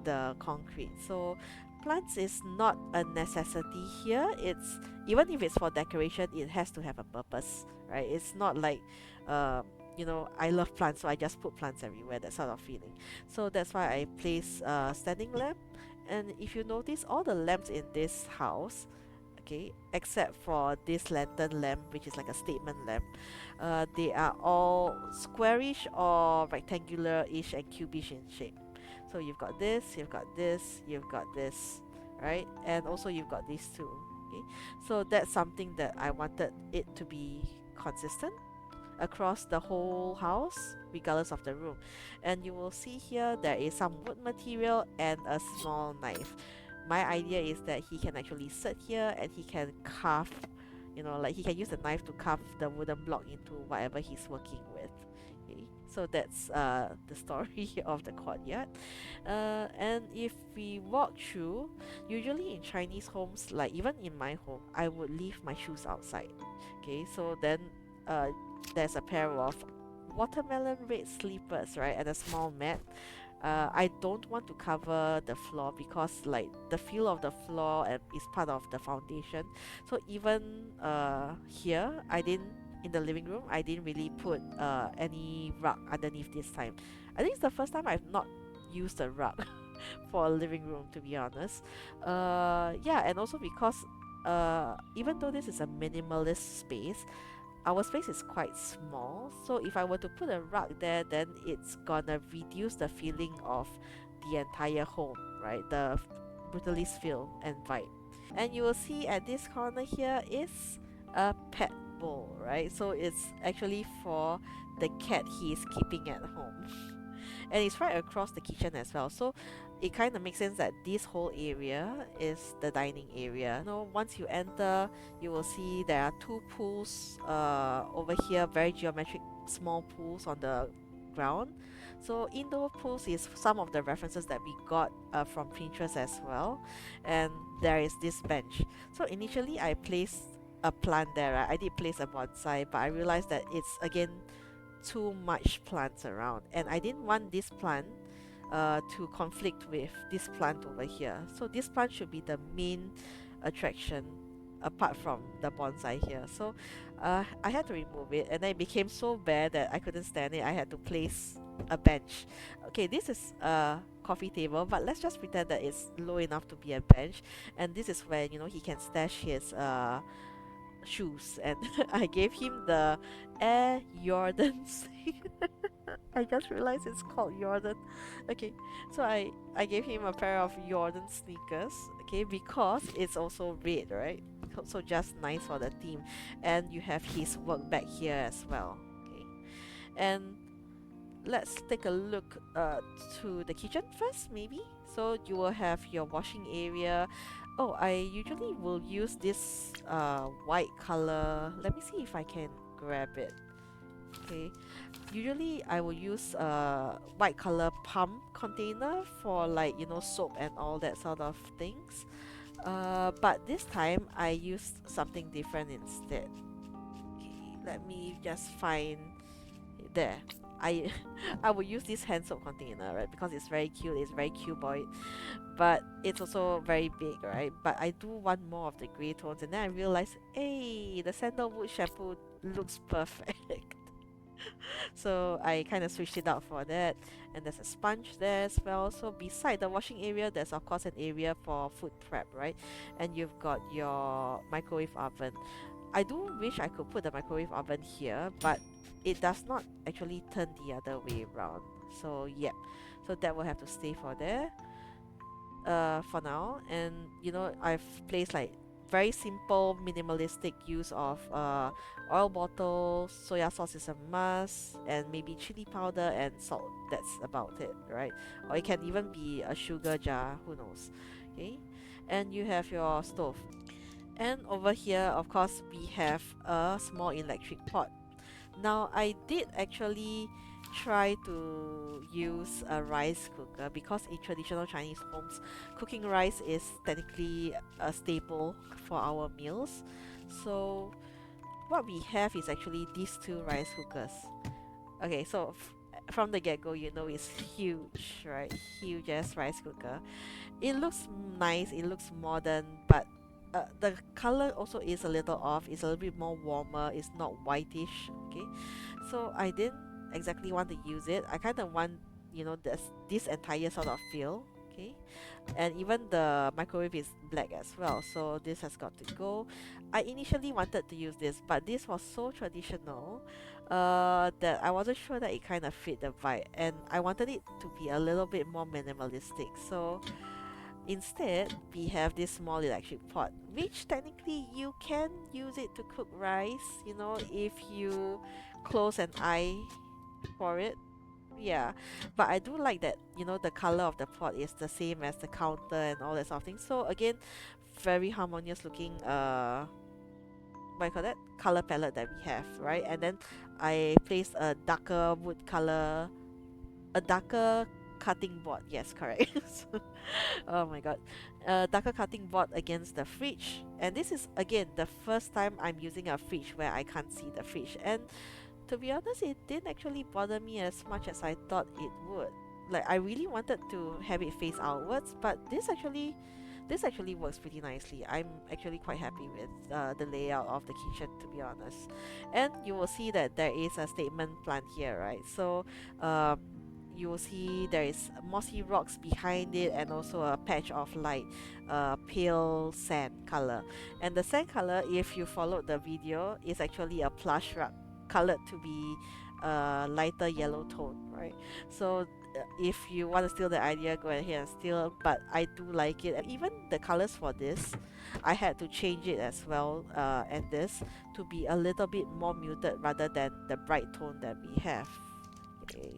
the concrete. So plants is not a necessity here. It's, even if it's for decoration, it has to have a purpose, right? It's not like you know, I love plants, so I just put plants everywhere, that sort of feeling. So that's why I place a standing lamp. And if you notice, all the lamps in this house okay, except for this lantern lamp, which is like a statement lamp. They are all squarish or rectangular-ish and cubish in shape. So you've got this, you've got this, you've got this, right? And also you've got these two. Okay, so that's something that I wanted it to be consistent across the whole house, regardless of the room. And you will see here there is some wood material and a small knife. My idea is that he can actually sit here and he can carve, you know, like he can use the knife to carve the wooden block into whatever he's working with. Okay, so that's the story of the courtyard. And if we walk through, usually in Chinese homes, like even in my home, I would leave my shoes outside. Okay, so then uh, there's a pair of watermelon red slippers, right, and a small mat. I don't want to cover the floor because like the feel of the floor is part of the foundation. So even here, I didn't in the living room. I didn't really put any rug underneath this time. I think it's the first time I've not used a rug for a living room, to be honest. Yeah, and also because even though this is a minimalist space, our space is quite small, so if I were to put a rug there, then it's gonna reduce the feeling of the entire home, right? The brutalist feel and vibe. And you will see at this corner here is a pet bowl, right? So it's actually for the cat he is keeping at home. And it's right across the kitchen as well. So it kind of makes sense that this whole area is the dining area. You know, once you enter, you will see there are two pools over here, very geometric small pools on the ground. So indoor pools is some of the references that we got from Pinterest as well. And there is this bench. So initially I placed a plant there, right? I did place a bonsai, but I realized that it's again too much plants around, and I didn't want this plant to conflict with this plant over here. So this plant should be the main attraction apart from the bonsai here. So I had to remove it, and then it became so bare that I couldn't stand it. I had to place a bench. Okay, this is a coffee table, but let's just pretend that it's low enough to be a bench, and this is where, you know, he can stash his shoes. And I gave him the Air Jordans. I just realized it's called Jordan. Okay, so I gave him a pair of Jordan sneakers, okay, because it's also red, right? So just nice for the theme. And you have his work bag here as well. Okay, and let's take a look to the kitchen first, maybe. So you will have your washing area. Oh, I usually will use this white color. Let me see if I can grab it. Okay, usually I will use a white color pump container for, like, you know, soap and all that sort of things. But this time I used something different instead. Okay, let me just find there. I I will use this hand soap container, right? Because it's very cute, it's very cuboid, but it's also very big, right? But I do want more of the grey tones, and then I realized, hey, the sandalwood shampoo looks perfect. So I kind of switched it out for that. And there's a sponge there as well. So beside the washing area, there's of course an area for food prep, right? And you've got your microwave oven. I do wish I could put the microwave oven here, but it does not actually turn the other way around. So yeah, so that will have to stay for there for now. And you know, I've placed like very simple minimalistic use of oil bottles, soya sauce is a must, and maybe chili powder and salt. That's about it, right? Or it can even be a sugar jar, who knows. Okay, and you have your stove. And over here, of course, we have a small electric pot. Now, I did actually try to use a rice cooker because in traditional Chinese homes, cooking rice is technically a staple for our meals. So, what we have is actually these two rice cookers. Okay, so from the get-go, you know it's huge, right? Huge as rice cooker. It looks nice, it looks modern, but the color also is a little off. It's a little bit more warmer. It's not whitish. Okay, so I didn't exactly want to use it. I kind of want, you know, this entire sort of feel. Okay, and even the microwave is black as well, so this has got to go. I initially wanted to use this, but this was so traditional that I wasn't sure that it kind of fit the vibe, and I wanted it to be a little bit more minimalistic. So instead, we have this small electric pot, which technically you can use it to cook rice, you know, if you close an eye for it. Yeah, but I do like that, you know, the color of the pot is the same as the counter and all that sort of thing. So again, very harmonious looking what you call that, color palette that we have, right? And then I placed a darker wood color, a darker cutting board. Yes, correct. So, oh my god, darker cutting board against the fridge. And this is again the first time I'm using a fridge where I can't see the fridge. And to be honest, it didn't actually bother me as much as I thought it would. Like I really wanted to have it face outwards, but this actually works pretty nicely. I'm actually quite happy with the layout of the kitchen, to be honest. And you will see that there is a statement plant here, right? So you will see there is mossy rocks behind it and also a patch of light pale sand color. And the sand color, if you followed the video, is actually a plush rug colored to be lighter yellow tone, right? So if you want to steal the idea, go ahead and steal, but I do like it. And even the colors for this, I had to change it as well at this to be a little bit more muted rather than the bright tone that we have. Okay,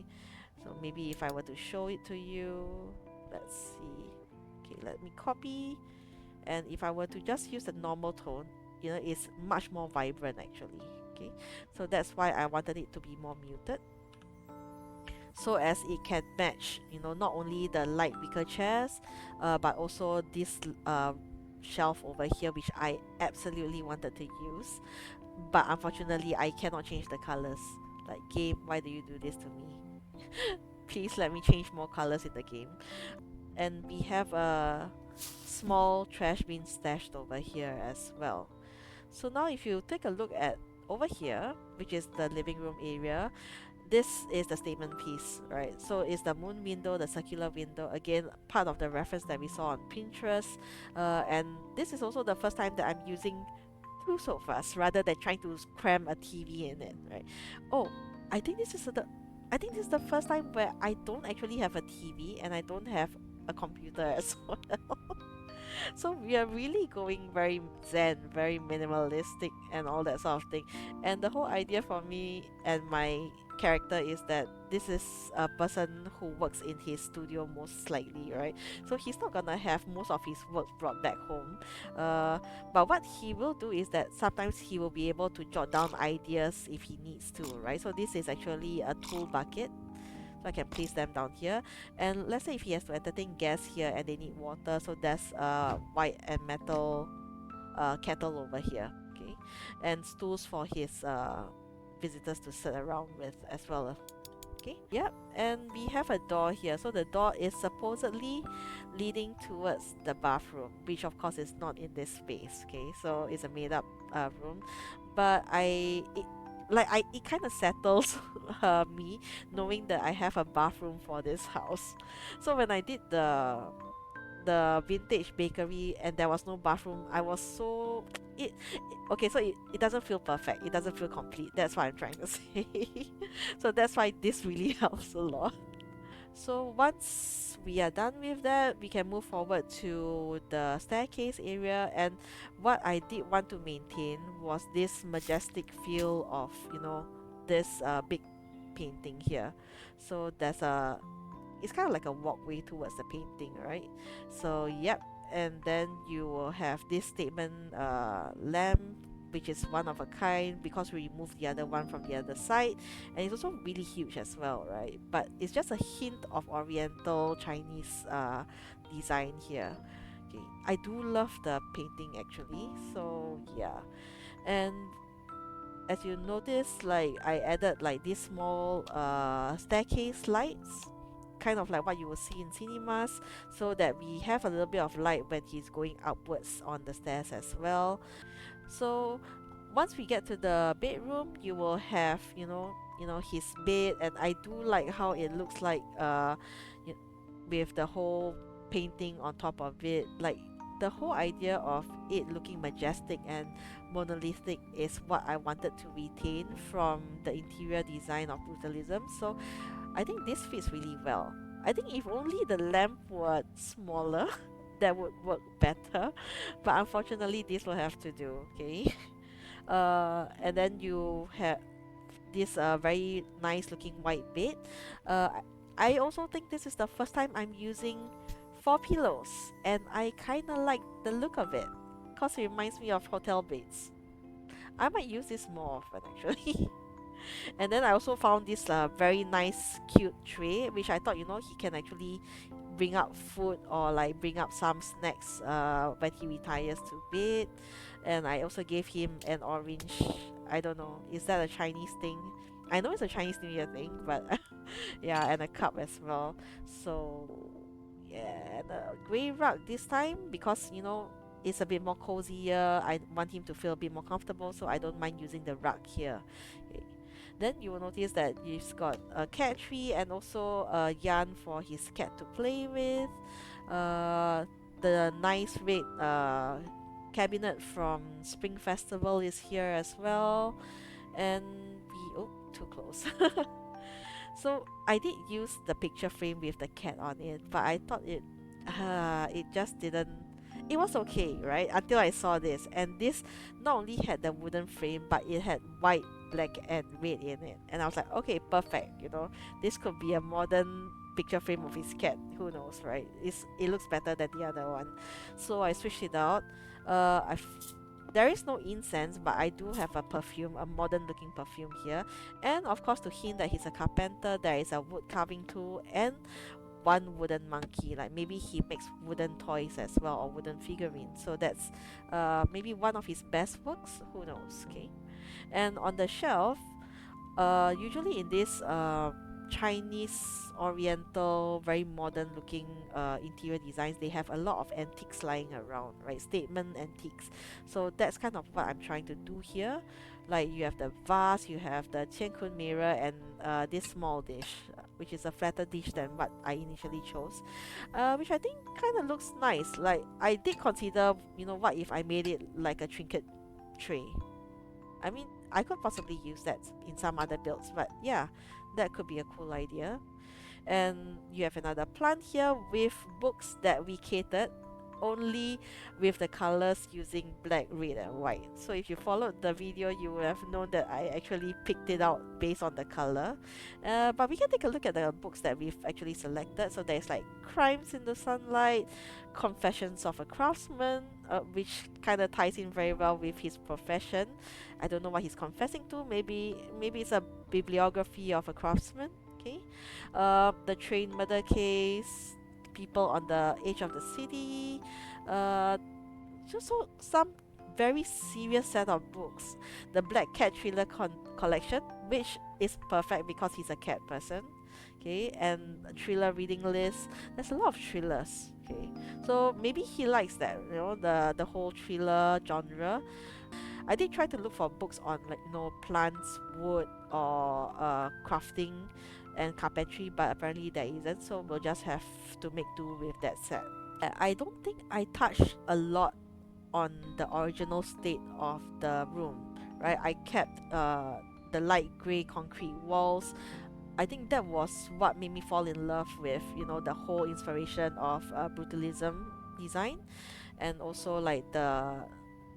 so maybe if I were to show it to you, let's see. Okay, let me copy, and if I were to just use the normal tone, you know, it's much more vibrant actually. Okay, so that's why I wanted it to be more muted, so as it can match, you know, not only the light wicker chairs but also this shelf over here, which I absolutely wanted to use, but unfortunately I cannot change the colors. Like, game, why do you do this to me? Please let me change more colors in the game. And we have a small trash bin stashed over here as well. So now if you take a look at over here, which is the living room area, this is the statement piece, right? So it's the moon window, the circular window, again part of the reference that we saw on Pinterest, and this is also the first time that I'm using two sofas rather than trying to cram a TV in it, right? Oh, I think this is the first time where I don't actually have a TV and I don't have a computer as well. So we are really going very zen, very minimalistic and all that sort of thing. And the whole idea for me and my character is that this is a person who works in his studio most likely, right? So he's not gonna have most of his work brought back home. But what he will do is that sometimes he will be able to jot down ideas if he needs to, right? So this is actually a tool bucket, so I can place them down here. And let's say if he has to entertain guests here and they need water, so there's a white and metal kettle over here, okay, and stools for his visitors to sit around with as well. Okay, yep, and we have a door here. So the door is supposedly leading towards the bathroom, which of course is not in this space. Okay, so it's a made up room, but it kind of settles me knowing that I have a bathroom for this house. So when I did the vintage bakery and there was no bathroom, I was so okay, so it doesn't feel perfect, it doesn't feel complete, that's what I'm trying to say. So that's why this really helps a lot. So once we are done with that, we can move forward to the staircase area. And what I did want to maintain was this majestic feel of, you know, this big painting here. So it's kind of like a walkway towards the painting, right? So yep, and then you will have this statement lamp, which is one of a kind because we removed the other one from the other side, and it's also really huge as well, right? But it's just a hint of oriental Chinese design here. Okay, I do love the painting actually, so yeah. And as you notice, like I added like these small staircase lights, kind of like what you will see in cinemas, so that we have a little bit of light when he's going upwards on the stairs as well. So once we get to the bedroom, you will have, his bed, and I do like how it looks like with the whole painting on top of it. Like the whole idea of it looking majestic and monolithic is what I wanted to retain from the interior design of Brutalism. So I think this fits really well. I think if only the lamp were smaller, that would work better. But unfortunately, this will have to do. Okay. And then you have this very nice looking white bed. Uh, I also think this is the first time I'm using 4 pillows, and I kind of like the look of it because it reminds me of hotel beds. I might use this more often actually. And then I also found this very nice cute tray, which I thought, he can actually bring up food or like bring up some snacks when he retires to bed. And I also gave him an orange, I don't know, is that a Chinese thing? I know it's a Chinese New Year thing, but yeah, and a cup as well. So yeah, and a grey rug this time because it's a bit more cozier. I want him to feel a bit more comfortable, so I don't mind using the rug here. Okay. Then you will notice that he's got a cat tree and also a yarn for his cat to play with. Uh, the nice red cabinet from Spring Festival is here as well. And too close. So I did use the picture frame with the cat on it, but I thought it just didn't. It was okay, right? Until I saw this, and this not only had the wooden frame, but it had white, black, and red in it. And I was like, okay, perfect. This could be a modern picture frame of his cat. Who knows, right? It looks better than the other one. So I switched it out. There is no incense, but I do have a perfume, a modern looking perfume here. And of course, to hint that he's a carpenter, there is a wood carving tool and one wooden monkey. Like maybe he makes wooden toys as well or wooden figurines. So that's maybe one of his best works. Who knows? Okay. And on the shelf, usually in this Chinese Oriental, very modern looking interior designs, they have a lot of antiques lying around, right? Statement antiques. So that's kind of what I'm trying to do here. Like you have the vase, you have the Qian Kun mirror, and this small dish, which is a flatter dish than what I initially chose, which I think kind of looks nice. Like I did consider, what if I made it like a trinket tray? I mean, I could possibly use that in some other builds, but yeah, that could be a cool idea. And you have another plant here with books that we catered only with the colors using black, red, and white. So if you followed the video, you would have known that I actually picked it out based on the color. But we can take a look at the books that we've actually selected. So there's like Crimes in the Sunlight, Confessions of a Craftsman, which kind of ties in very well with his profession. I don't know what he's confessing to. Maybe it's a bibliography of a craftsman. Okay, the train murder case, People on the Edge of the City, just so some very serious set of books. The Black Cat Thriller collection, which is perfect because he's a cat person. Okay, and a thriller reading list. There's a lot of thrillers. Okay, so maybe he likes that, the whole thriller genre. I did try to look for books on like plants, wood, or crafting and carpentry, but apparently there isn't, so we'll just have to make do with that set. I don't think I touched a lot on the original state of the room, right? I kept the light grey concrete walls. I think that was what made me fall in love with, the whole inspiration of Brutalism design, and also like the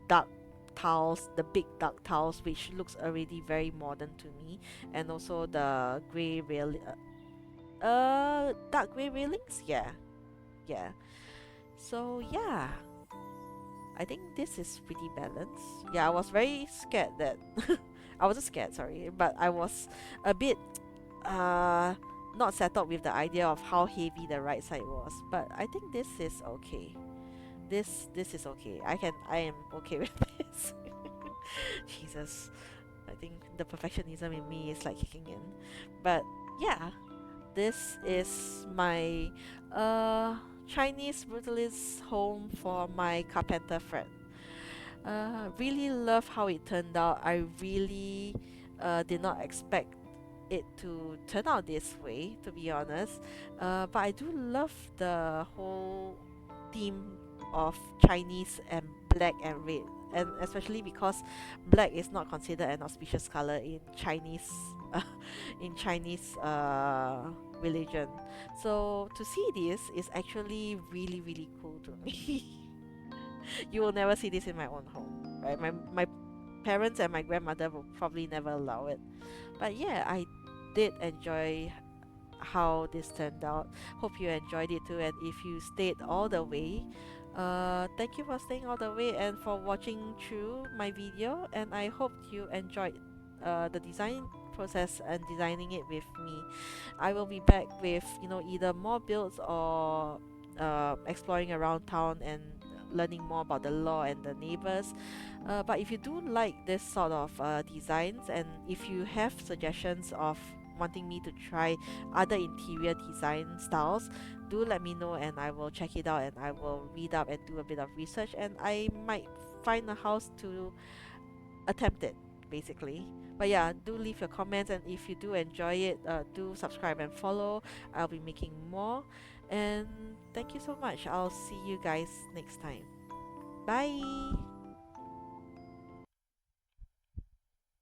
dark tiles, the big dark tiles, which looks already very modern to me, and also the grey dark grey railings. Yeah. So yeah, I think this is pretty balanced. Yeah, I was very scared that I wasn't scared, sorry, but I was a bit not settled with the idea of how heavy the right side was. But I think this is okay. This is okay. I am okay with this. Jesus. I think the perfectionism in me is like kicking in. But yeah, this is my Chinese brutalist home for my carpenter friend. Really love how it turned out. I really did not expect it to turn out this way, to be honest. But I do love the whole theme of Chinese and black and red, and especially because black is not considered an auspicious color in Chinese in Chinese religion. So to see this is actually really cool to me. You will never see this in my own home, right? My parents and my grandmother will probably never allow it. But yeah, I did enjoy how this turned out. Hope you enjoyed it too. And if you stayed all the way, thank you for staying all the way and for watching through my video. And I hope you enjoyed the design process and designing it with me. I will be back with either more builds or exploring around town and learning more about the law and the neighbors. But if you do like this sort of designs, and if you have suggestions of wanting me to try other interior design styles, do let me know and I will check it out and I will read up and do a bit of research, and I might find a house to attempt it, basically. But yeah, do leave your comments, and if you do enjoy it, do subscribe and follow. I'll be making more. And thank you so much. I'll see you guys next time. Bye.